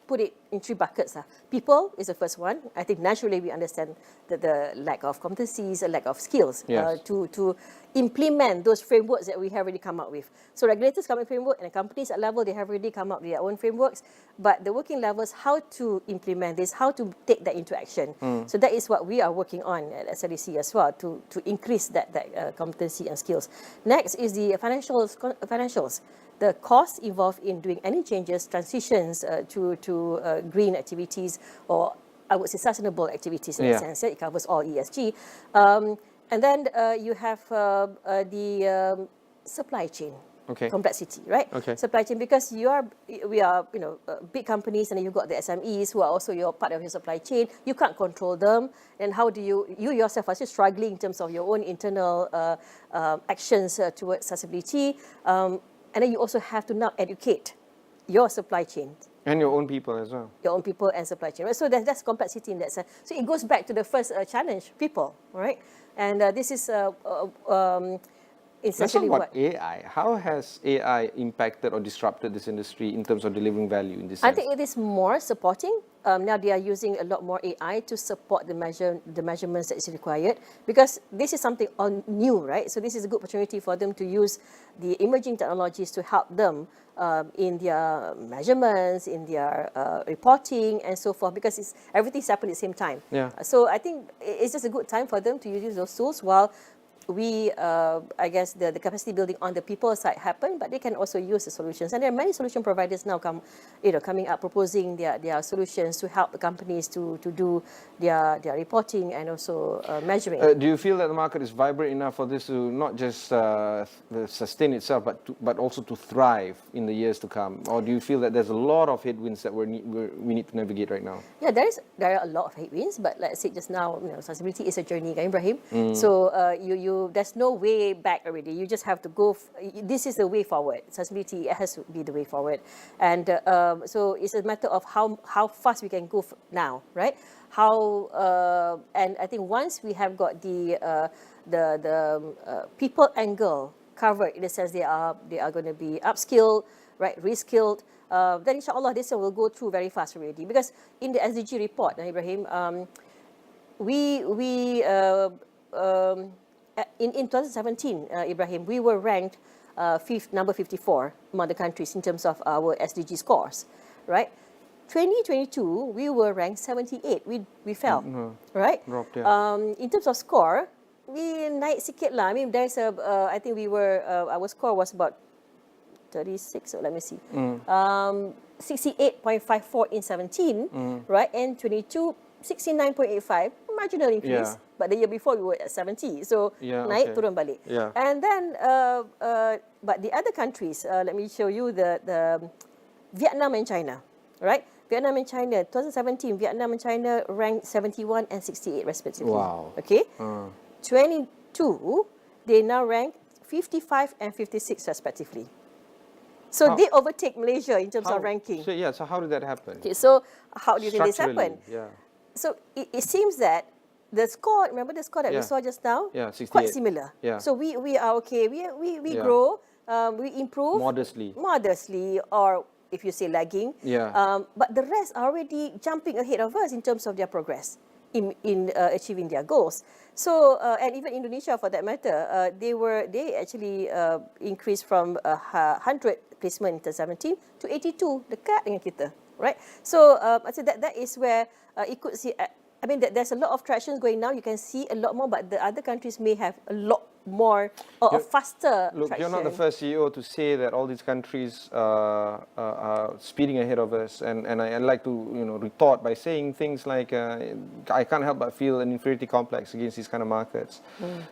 put it in 3 buckets. People is the first one. I think naturally we understand that the lack of competencies, a lack of skills to implement those frameworks that we have already come up with. So regulators come up with framework, and companies at level, they have already come up with their own frameworks. But the working levels, how to implement this, how to take that into action. So that is what we are working on at SRDC as well, to increase that competency and skills. Next is the financials. The costs involved in doing any changes, transitions to green activities, or I would say sustainable activities in a sense. It covers all ESG. And then you have the supply chain complexity, right? Supply chain, because we are big companies, and you've got the SMEs who are also part of your supply chain. You can't control them, and how do you yourself are still struggling in terms of your own internal actions towards sustainability. And then you also have to now educate your supply chain. And your own people as well. Your own people and supply chain. Right? So that's complexity in that sense. So it goes back to the first challenge, people, right? And this is essentially what AI. How has AI impacted or disrupted this industry in terms of delivering value in this sense? I think it is more supporting. Now they are using a lot more AI to support the measurements that is required, because this is something new, right? So this is a good opportunity for them to use the emerging technologies to help them in their measurements, in their reporting, and so forth, because everything's happening at the same time. So I think it's just a good time for them to use those tools while we, I guess, the capacity building on the people side happen, but they can also use the solutions. And there are many solution providers now coming up, proposing their solutions to help the companies to do their reporting and also measuring. Do you feel that the market is vibrant enough for this to not just sustain itself, but also to thrive in the years to come? Or do you feel that there's a lot of headwinds that we need to navigate right now? Yeah, there are a lot of headwinds, but let's say just now, sustainability is a journey, Ibrahim. So there's no way back already. You just have to go. This is the way forward. Sustainability has to be the way forward, and so it's a matter of how fast we can go now, right? And I think once we have got the people angle covered, in the sense they are going to be upskilled, right, reskilled, then inshallah this will go through very fast already. Because in the SDG report, Ibrahim, in 2017, Ibrahim, we were ranked number 54 among the countries in terms of our SDG scores, right? 2022, we were ranked 78. We fell, right? Dropped, yeah. In terms of score, we naik sikit lah. I mean, there's I think our score was about 36. So let me see. 68.54 in 17, right? And 22, 69.85, marginal increase. But the year before we were at 70, so naik turun balik. And then, but the other countries, let me show you the Vietnam and China, right? Vietnam and China, 2017, Vietnam and China ranked 71 and 68 respectively. Wow. Okay. 22, they now rank 55 and 56 respectively. So they overtake Malaysia in terms of ranking. So how did that happen? Okay, so how do you think this happened? Yeah. So it seems that the score, remember the score that we saw just now? Yeah, 68. Quite similar. Yeah. So we are okay. We grow, we improve. Modestly, or if you say lagging. Yeah. But the rest are already jumping ahead of us in terms of their progress in achieving their goals. So, and even Indonesia for that matter, they actually increased from 100 placement in 2017 to 82, dekat dengan kita, right? So, I say that is where it could see. I mean, there's a lot of traction going now. You can see a lot more, but the other countries may have a lot more or a faster traction. You're not the first CEO to say that all these countries are speeding ahead of us, and I'd like to retort by saying things like I can't help but feel an inferiority complex against these kind of markets.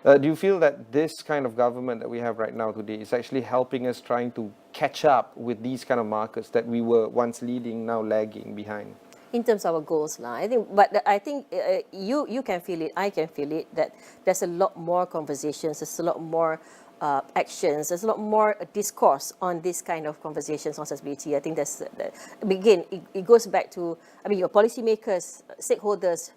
Do you feel that this kind of government that we have right now today is actually helping us trying to catch up with these kind of markets that we were once leading, now lagging behind? in terms of our goals lah. I think you can feel it, I can feel it, that there's a lot more conversations, there's a lot more actions, there's a lot more discourse on this kind of conversations on sustainability. I think again, it goes back to, your policymakers, stakeholders,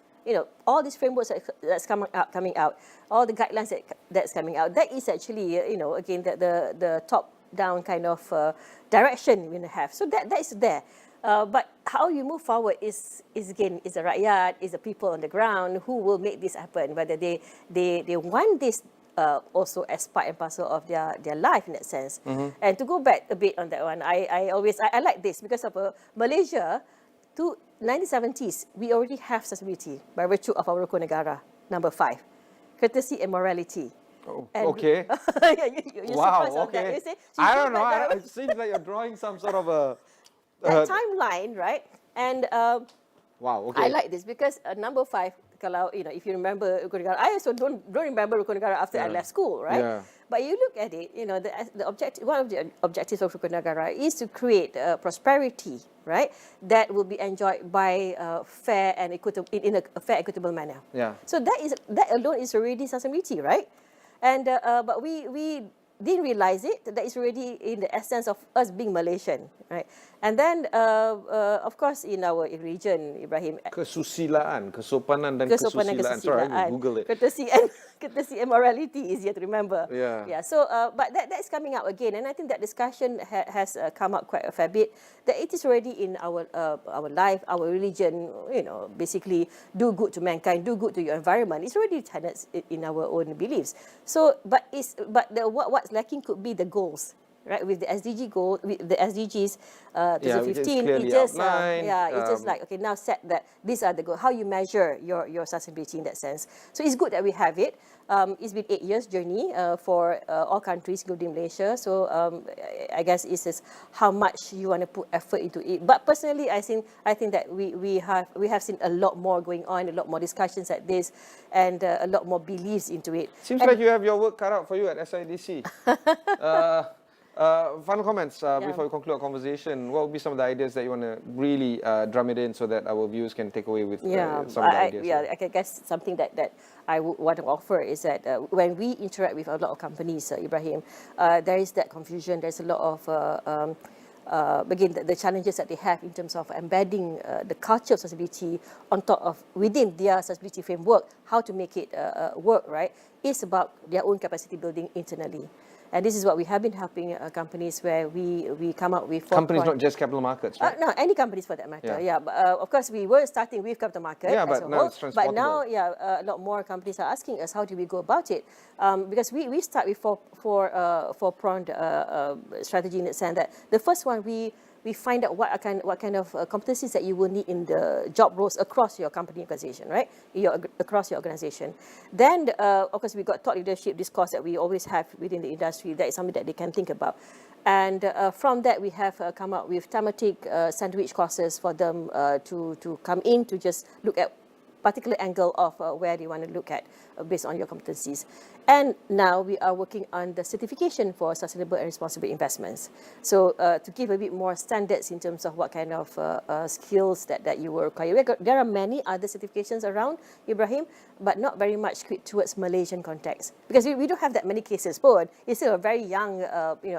all these frameworks that's coming out, all the guidelines that's coming out. That is actually, again, the top-down kind of direction we have. So that is there. But how you move forward is the rakyat, is the people on the ground who will make this happen. Whether they want this also as part and parcel of their life in that sense. And to go back a bit on that one, I like this because of Malaysia, to 1970s, we already have sustainability by virtue of our Rukun Negara, number 5, courtesy and morality. Okay. You're wow, surprised okay. on that. You say, I don't know. It seems like you're drawing some sort of a timeline, right? And wow, okay. I like this because number 5, kalau if you remember Rukun Negara, I also don't remember Rukun Negara after I left school, right? Yeah. But you look at it, the objective, one of the objectives of Rukun Negara is to create prosperity, right? That will be enjoyed by fair and equitable in a fair, equitable manner. Yeah. So that alone is already sustainability, right? And but we didn't realize it. That is already in the essence of us being Malaysian, right? And then, of course, in our region, Ibrahim, kesusilaan, kesopanan dan kesusilaan. Sorry, I Google it. Courtesy and morality, easier to remember. Yeah. Yeah. So, but that's coming out again, and I think that discussion has come up quite a fair bit. That it is already in our life, our religion. Basically, do good to mankind, do good to your environment. It's already tenets in our own beliefs. So, what's lacking could be the goals. Right, with the SDG goal, with the SDGs 2015, it's just like, okay, now set that these are the goals. How you measure your sustainability in that sense. So it's good that we have it. It's been 8 years journey for all countries, including Malaysia. So I guess it's just how much you want to put effort into it. But personally, I think that we have seen a lot more going on, a lot more discussions like this, and a lot more beliefs into it. Seems like you have your work cut out for you at SIDC. Final comments before we conclude our conversation. What would be some of the ideas that you want to really drum it in so that our viewers can take away with some of the ideas? I guess something that I would want to offer is that when we interact with a lot of companies, Ibrahim, there is that confusion. There's a lot of again, the challenges that they have in terms of embedding the culture of sustainability on top of within their sustainability framework. How to make it work, right? It's about their own capacity building internally. And this is what we have been helping companies where we come up with... Companies, not just capital markets, right? No, any companies for that matter, yeah. But of course, we were starting with capital market as a now whole. it's transportable. But now, a lot more companies are asking us, how do we go about it? Because we start with four-pronged strategy in the sense that the first one, we find out what kind of competencies that you will need in the job roles across your company organization, right? Across your organization. Then, of course, we got thought leadership discourse that we always have within the industry. That is something that they can think about. And from that, we have come up with thematic sandwich courses for them to come in to just look at particular angle of where they want to look at based on your competencies. And now we are working on the certification for sustainable and responsible investments. So to give a bit more standards in terms of what kind of skills that you will require. There are many other certifications around, Ibrahim, but not very much towards Malaysian context. Because we don't have that many cases. It's still a very young,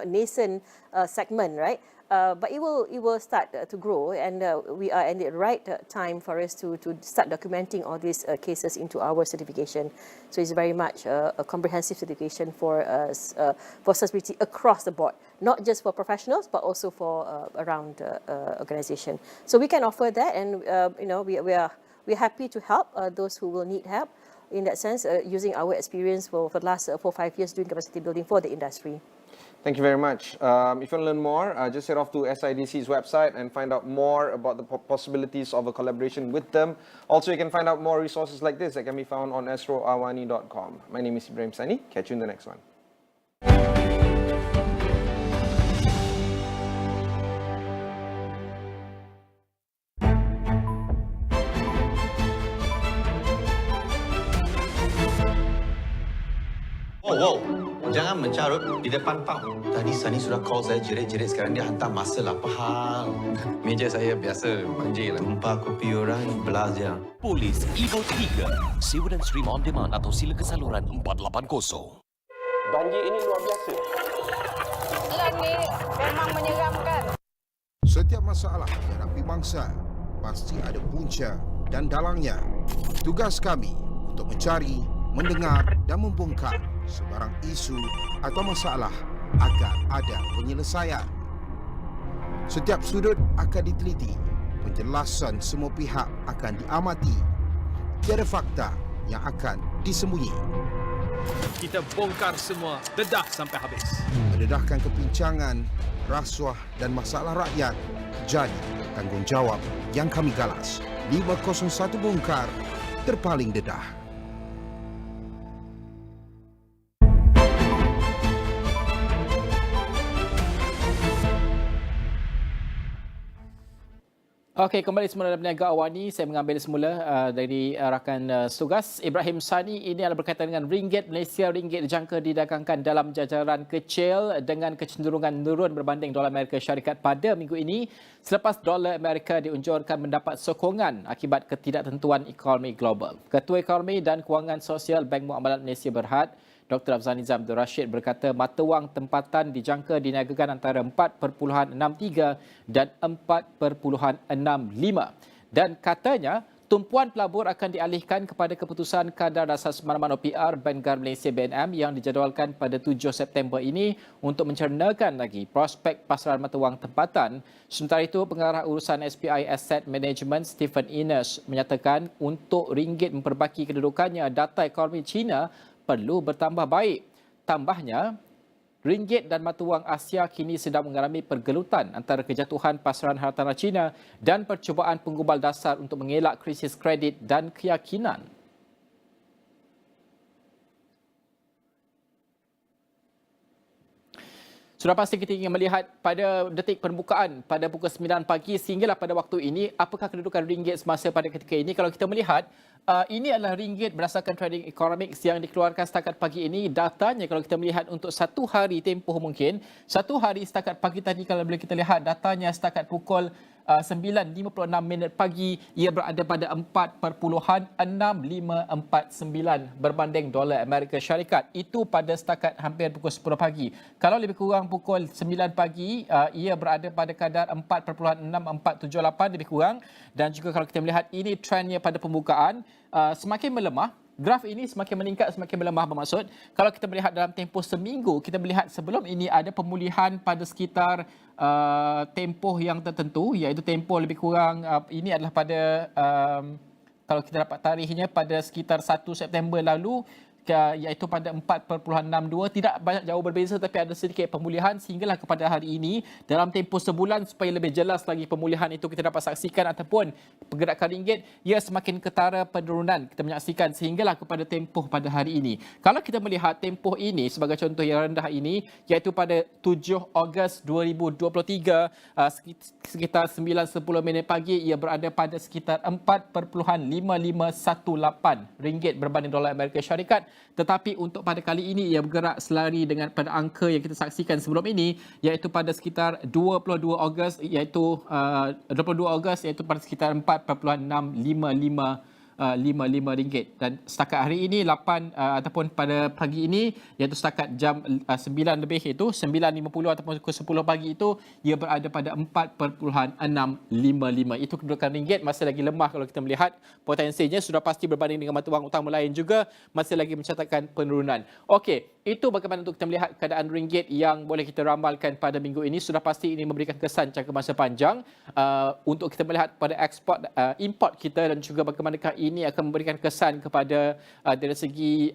nascent segment, right? But it will start to grow, and we are at the right time for us to start documenting all these cases into our certification. So it's very much a comprehensive certification for sustainability across the board, not just for professionals, but also for around organisation. So we can offer that, and we're happy to help those who will need help in that sense, using our experience for the last 4 or 5 years doing capacity building for the industry. Thank you very much. If you want to learn more, just head off to SIDC's website and find out more about the possibilities of a collaboration with them. Also, you can find out more resources like this that can be found on astroawani.com. My name is Ibrahim Sani. Catch you in the next one. Whoa. Jangan mencarut di depan pam. Tadi Sani sudah call saya jerit-jerit, sekarang dia hantar masa lah. Apa hal? Meja saya biasa banjir lah. Tumpah kopi orang, belajar. Polis Evo 3. Sewa dan stream on demand atau sila ke saluran 480. Banjir ini luar biasa. Langit memang menyeramkan. Setiap masalah dihadapi bangsa pasti ada punca dan dalangnya. Tugas kami untuk mencari, mendengar dan membongkar sebarang isu atau masalah agar ada penyelesaian. Setiap sudut akan diteliti, penjelasan semua pihak akan diamati. Tiada fakta yang akan disembunyi. Kita bongkar semua, dedah sampai habis. Mendedahkan kepincangan, rasuah dan masalah rakyat jadi tanggungjawab yang kami galas. 501 bongkar, terpaling dedah. Okey, kembali semula dalam Niaga AWANI. Saya mengambil semula dari rakan tugas Ibrahim Sani. Ini adalah berkaitan dengan ringgit Malaysia. Ringgit dijangka didagangkan dalam jajaran kecil dengan kecenderungan menurun berbanding dolar Amerika Syarikat pada minggu ini selepas dolar Amerika diunjurkan mendapat sokongan akibat ketidaktentuan ekonomi global. Ketua Ekonomi dan Kewangan Sosial Bank Muamalat Malaysia Berhad, Dr. Afzal Nizam Abdul Rashid berkata mata wang tempatan dijangka diniagakan antara 4.63 dan 4.65 dan katanya tumpuan pelabur akan dialihkan kepada keputusan kadar dasar semalaman OPR Bank Negara Malaysia BNM yang dijadualkan pada 7 September ini untuk mencernakan lagi prospek pasaran mata wang tempatan. Sementara itu, pengarah urusan SPI Asset Management Stephen Ines menyatakan untuk ringgit memperbaiki kedudukannya, data ekonomi China perlu bertambah baik. Tambahnya, ringgit dan mata wang Asia kini sedang mengalami pergelutan antara kejatuhan pasaran hartanah China dan percubaan penggubal dasar untuk mengelak krisis kredit dan keyakinan. Sudah pasti kita ingin melihat pada detik permukaan pada pukul 9 pagi sehinggalah pada waktu ini apakah kedudukan ringgit semasa pada ketika ini. Kalau kita melihat ini adalah ringgit berdasarkan trading economics yang dikeluarkan setakat pagi ini. Datanya kalau kita melihat untuk satu hari tempoh mungkin, satu hari setakat pagi tadi kalau boleh kita lihat datanya setakat pukul 9.56 pagi ia berada pada 4.6549 berbanding dolar Amerika Syarikat. Itu pada setakat hampir pukul 10 pagi. Kalau lebih kurang pukul 9 pagi ia berada pada kadar 4.6478 lebih kurang, dan juga kalau kita melihat ini trendnya pada pembukaan semakin melemah. Graf ini semakin meningkat, semakin melemah bermaksud. Kalau kita melihat dalam tempoh seminggu, kita melihat sebelum ini ada pemulihan pada sekitar tempoh yang tertentu, iaitu tempoh lebih kurang ini adalah pada kalau kita dapat tarikhnya pada sekitar 1 September lalu, iaitu pada 4.62. Tidak banyak jauh berbeza tapi ada sedikit pemulihan sehinggalah kepada hari ini dalam tempoh sebulan supaya lebih jelas lagi pemulihan itu kita dapat saksikan ataupun pergerakan ringgit ia semakin ketara penurunan kita menyaksikan sehinggalah kepada tempoh pada hari ini. Kalau kita melihat tempoh ini sebagai contoh yang rendah ini iaitu pada 7 Ogos 2023 sekitar 9.10 pagi ia berada pada sekitar 4.5518 ringgit berbanding dolar Amerika Syarikat. Tetapi untuk pada kali ini ia bergerak selari dengan pada angka yang kita saksikan sebelum ini iaitu pada sekitar 22 Ogos iaitu pada sekitar 4.655 ringgit, dan setakat hari ini ataupun pada pagi ini iaitu setakat jam 9 lebih itu 9.50 ataupun pukul 10 pagi itu ia berada pada 4.655. Itu kedudukan ringgit masih lagi lemah kalau kita melihat potensinya sudah pasti berbanding dengan mata wang utama lain juga masih lagi mencatatkan penurunan. Okey, itu bagaimana untuk kita melihat keadaan ringgit yang boleh kita ramalkan pada minggu ini. Sudah pasti ini memberikan kesan jangka masa panjang untuk kita melihat pada ekspor import kita dan juga bagaimanakah ini akan memberikan kesan kepada dari segi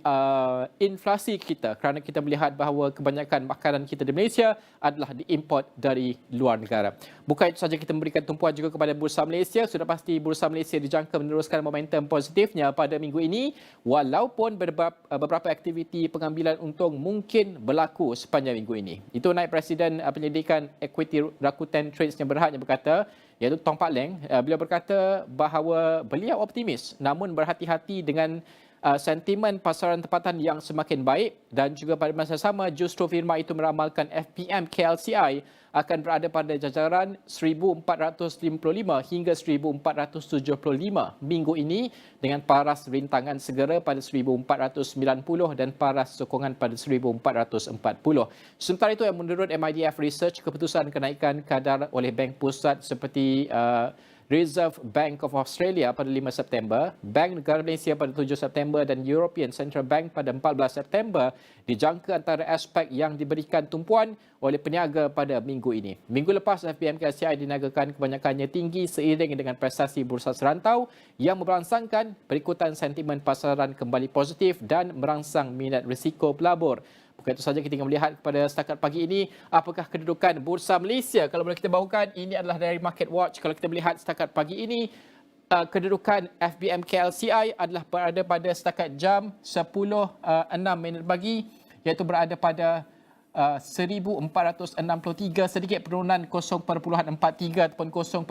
inflasi kita kerana kita melihat bahawa kebanyakan makanan kita di Malaysia adalah diimport dari luar negara. Bukan itu saja, kita memberikan tumpuan juga kepada Bursa Malaysia. Sudah pasti Bursa Malaysia dijangka meneruskan momentum positifnya pada minggu ini walaupun beberapa aktiviti pengambilan untung mungkin berlaku sepanjang minggu ini. Itu Naib Presiden Penyelidikan Equity Rakuten Trades yang Berhad yang berkata, iaitu Tong Pat Leng, beliau berkata bahawa beliau optimis namun berhati-hati dengan sentimen pasaran tempatan yang semakin baik dan juga pada masa sama justru firma itu meramalkan FPM KLCI akan berada pada jajaran 1455 hingga 1475 minggu ini dengan paras rintangan segera pada 1490 dan paras sokongan pada 1440. Sementara itu, menurut MIDF Research, keputusan kenaikan kadar oleh Bank Pusat seperti Reserve Bank of Australia pada 5 September, Bank Negara Malaysia pada 7 September dan European Central Bank pada 14 September dijangka antara aspek yang diberikan tumpuan oleh peniaga pada minggu ini. Minggu lepas, FPM KLCI diniagakan kebanyakannya tinggi seiring dengan prestasi bursa serantau yang merangsangkan berikutan sentimen pasaran kembali positif dan merangsang minat risiko pelabur. Bukan itu saja, kita ingin melihat kepada setakat pagi ini apakah kedudukan Bursa Malaysia. Kalau boleh kita bawakan, ini adalah dari Market Watch. Kalau kita melihat setakat pagi ini, kedudukan FBM KLCI adalah berada pada setakat jam 10.06 pagi, iaitu berada pada 1463, sedikit penurunan 0.43 ataupun 0.03%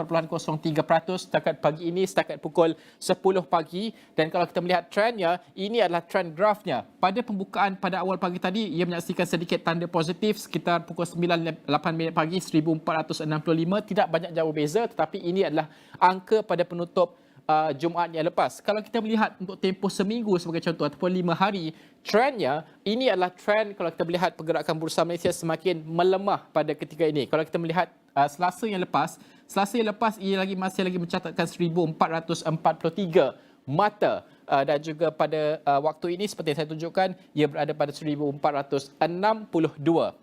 setakat pagi ini, setakat pukul 10 pagi. Dan kalau kita melihat trendnya, ini adalah trend grafnya. Pada pembukaan pada awal pagi tadi, ia menyaksikan sedikit tanda positif sekitar pukul 9.08 pagi, 1465. Tidak banyak jauh beza, tetapi ini adalah angka pada penutup Jumaat yang lepas. Kalau kita melihat untuk tempoh seminggu sebagai contoh ataupun 5 hari, trendnya ini adalah trend. Kalau kita melihat pergerakan Bursa Malaysia semakin melemah pada ketika ini. Kalau kita melihat Selasa yang lepas ia masih lagi mencatatkan 1443 mata dan juga pada waktu ini seperti yang saya tunjukkan, ia berada pada 1462.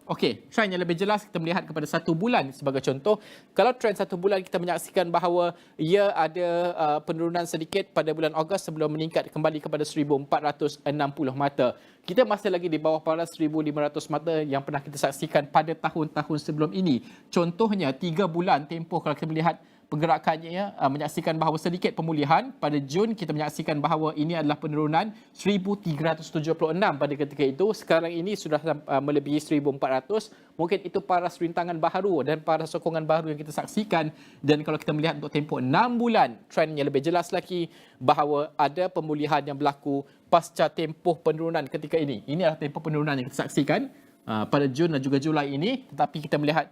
Okey, trend yang lebih jelas kita melihat kepada 1 bulan sebagai contoh. Kalau trend 1 bulan, kita menyaksikan bahawa ia ada penurunan sedikit pada bulan Ogos sebelum meningkat kembali kepada 1460 mata. Kita masih lagi di bawah paras 1500 mata yang pernah kita saksikan pada tahun-tahun sebelum ini. Contohnya 3 bulan tempoh, kalau kita melihat pergerakannya, menyaksikan bahawa sedikit pemulihan. Pada Jun kita menyaksikan bahawa ini adalah penurunan 1376 pada ketika itu. Sekarang ini sudah melebihi 1400. Mungkin itu paras rintangan baharu dan paras sokongan baharu yang kita saksikan. Dan kalau kita melihat untuk tempoh 6 bulan, trendnya lebih jelas lagi bahawa ada pemulihan yang berlaku pasca tempoh penurunan ketika ini. Ini adalah tempoh penurunan yang kita saksikan pada Jun dan juga Julai ini, tetapi kita melihat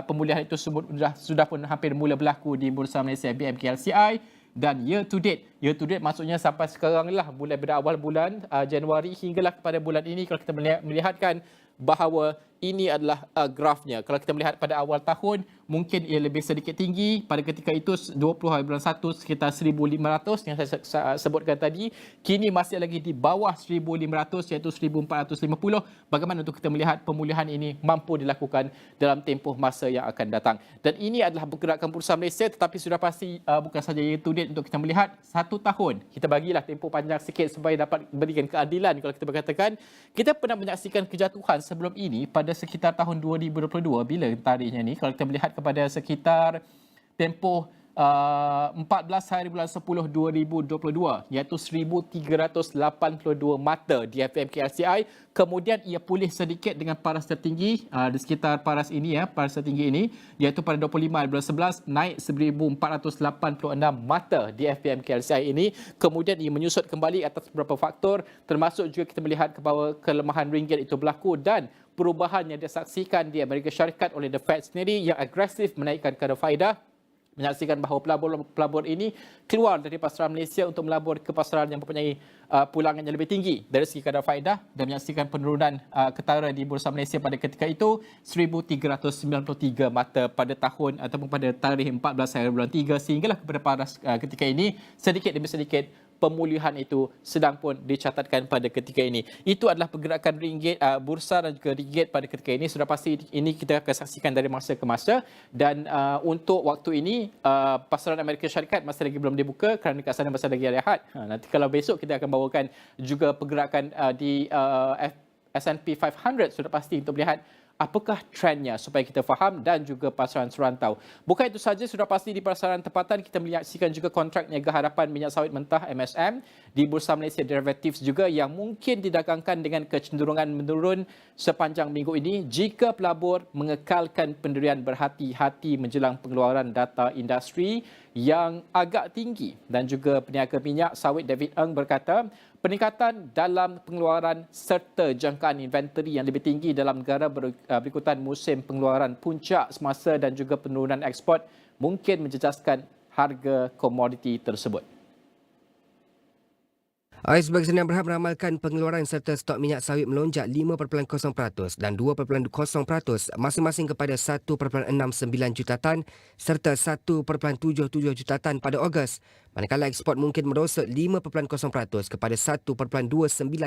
pemulihan itu sudah pun hampir mula berlaku di Bursa Malaysia FBM KLCI. Dan year to date maksudnya sampai sekarang lah, mulai berawal bulan Januari hinggalah kepada bulan ini, kalau kita melihatkan bahawa ini adalah grafnya. Kalau kita melihat pada awal tahun, mungkin ia lebih sedikit tinggi. Pada ketika itu 20 hari bulan 1 sekitar 1,500 yang saya sebutkan tadi. Kini masih lagi di bawah 1,500 iaitu 1,450. Bagaimana untuk kita melihat pemulihan ini mampu dilakukan dalam tempoh masa yang akan datang. Dan ini adalah pergerakan Bursa Malaysia, tetapi sudah pasti bukan saja year to date untuk kita melihat 1 tahun. Kita bagilah tempoh panjang sikit supaya dapat berikan keadilan. Kalau kita berkatakan, kita pernah menyaksikan kejatuhan sebelum ini pada sekitar tahun 2022. Bila tarikhnya ni? Kalau kita melihat kepada sekitar tempoh 14 hari bulan 10 2022, iaitu 1382 mata di FPM KLCI. Kemudian ia pulih sedikit dengan paras tertinggi di sekitar paras ini, paras tertinggi ini, iaitu pada 25 hari bulan 11 naik 1486 mata di FPM KLCI ini. Kemudian ia menyusut kembali atas beberapa faktor, termasuk juga kita melihat bahawa kelemahan ringgit itu berlaku dan perubahan yang disaksikan di Amerika Syarikat oleh The Fed sendiri yang agresif menaikkan kadar faedah. Menyaksikan bahawa pelabur ini keluar dari pasaran Malaysia untuk melabur ke pasaran yang mempunyai pulangan yang lebih tinggi dari segi kadar faedah, dan menyaksikan penurunan ketara di Bursa Malaysia pada ketika itu 1,393 mata pada tahun ataupun pada tarikh 14 hari bulan 3 sehinggalah kepada paras ketika ini. Sedikit demi sedikit pemulihan itu sedang pun dicatatkan pada ketika ini. Itu adalah pergerakan ringgit, bursa dan juga ringgit pada ketika ini. Sudah pasti ini kita akan saksikan dari masa ke masa. Dan untuk waktu ini, pasaran Amerika Syarikat masih lagi belum dibuka kerana kat sana masih lagi rehat. Nanti kalau besok kita akan bawakan juga pergerakan di S&P 500 sudah pasti untuk melihat apakah trendnya supaya kita faham, dan juga pasaran serantau. Bukan itu saja, sudah pasti di pasaran tempatan kita menyaksikan juga kontrak niaga harapan minyak sawit mentah MSM di Bursa Malaysia Derivatives juga yang mungkin didagangkan dengan kecenderungan menurun sepanjang minggu ini jika pelabur mengekalkan pendirian berhati-hati menjelang pengeluaran data industri yang agak tinggi. Dan juga peniaga minyak sawit David Ng berkata, peningkatan dalam pengeluaran serta jangkaan inventory yang lebih tinggi dalam negara berikutan musim pengeluaran puncak semasa dan juga penurunan ekspor mungkin menjejaskan harga komoditi tersebut. Sebagai senang berhad meramalkan pengeluaran serta stok minyak sawit melonjak 5.0% dan 2.0% masing-masing kepada 1.69 juta tan serta 1.77 juta tan pada Ogos, manakala ekspor mungkin merosot 5.0% kepada 1.29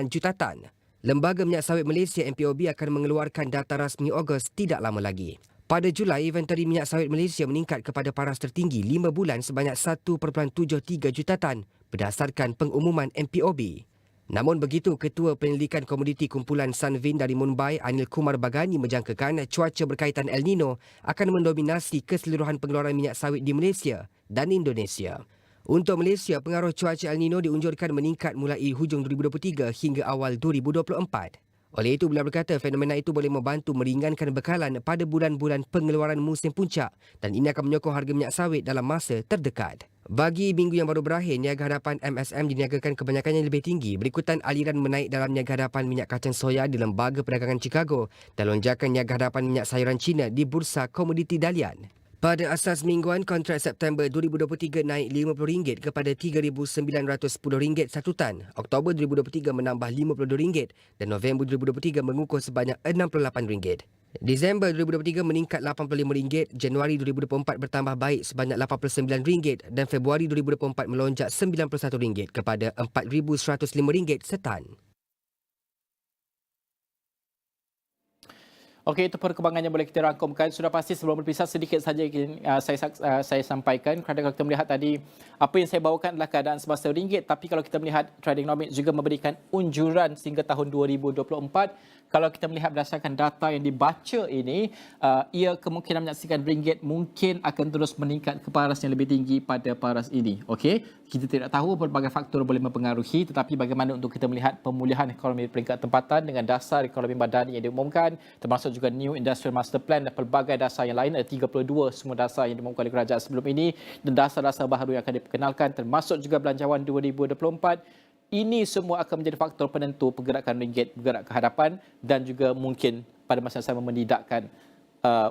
juta tan. Lembaga Minyak Sawit Malaysia MPOB akan mengeluarkan data rasmi Ogos tidak lama lagi. Pada Julai, inventory minyak sawit Malaysia meningkat kepada paras tertinggi 5 bulan sebanyak 1.73 juta tan berdasarkan pengumuman MPOB. Namun begitu, Ketua Penyelidikan Komoditi Kumpulan Sunvin dari Mumbai, Anil Kumar Bagani menjangkakan cuaca berkaitan El Nino akan mendominasi keseluruhan pengeluaran minyak sawit di Malaysia dan Indonesia. Untuk Malaysia, pengaruh cuaca El Nino diunjurkan meningkat mulai hujung 2023 hingga awal 2024. Oleh itu, beliau berkata fenomena itu boleh membantu meringankan bekalan pada bulan-bulan pengeluaran musim puncak dan ini akan menyokong harga minyak sawit dalam masa terdekat. Bagi minggu yang baru berakhir, niaga hadapan MSM diniagakan kebanyakannya lebih tinggi berikutan aliran menaik dalam niaga hadapan minyak kacang soya di Lembaga Perdagangan Chicago dan lonjakan niaga hadapan minyak sayuran Cina di Bursa Komoditi Dalian. Pada asas mingguan, kontrak September 2023 naik RM50 kepada RM3,910 satu tan. Oktober 2023 menambah RM52 dan November 2023 mengukuh sebanyak RM68. Disember 2023 meningkat RM85, Januari 2024 bertambah baik sebanyak RM89 dan Februari 2024 melonjak RM91 kepada RM4,105 setan. Okey, itu perkembangan yang boleh kita rangkumkan. Sudah pasti sebelum berpisah sedikit saja saya sampaikan kerana kalau kita melihat tadi apa yang saya bawakan adalah keadaan semasa ringgit, tapi kalau kita melihat Tradingnomics juga memberikan unjuran sehingga tahun 2024. Kalau kita melihat berdasarkan data yang dibaca ini, ia kemungkinan menyaksikan ringgit mungkin akan terus meningkat ke paras yang lebih tinggi pada paras ini. Okey, kita tidak tahu pelbagai faktor boleh mempengaruhi, tetapi bagaimana untuk kita melihat pemulihan ekonomi peringkat tempatan dengan dasar ekonomi madani yang diumumkan, termasuk juga New Industrial Master Plan dan pelbagai dasar yang lain. Ada 32 semua dasar yang diumumkan oleh kerajaan sebelum ini dan dasar-dasar baharu yang akan diperkenalkan, termasuk juga belanjawan 2024. Ini semua akan menjadi faktor penentu pergerakan ringgit bergerak ke hadapan dan juga mungkin pada masa yang sama menidakkan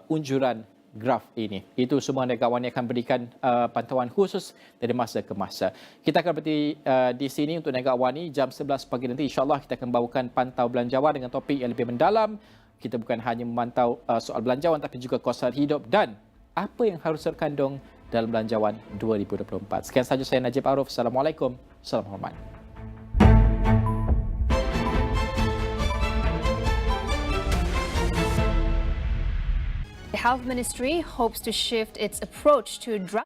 unjuran graf ini. Itu semua niaga awani akan berikan pantauan khusus dari masa ke masa. Kita akan berhenti di sini untuk niaga awani. Jam 11 pagi nanti insyaAllah kita akan bawakan pantau belanjawan dengan topik yang lebih mendalam. Kita bukan hanya memantau soal belanjawan tapi juga kos hidup dan apa yang harus terkandung dalam belanjawan 2024. Sekian sahaja saya Najib Aroff. Assalamualaikum. Salam hormat. The Health Ministry hopes to shift its approach to drug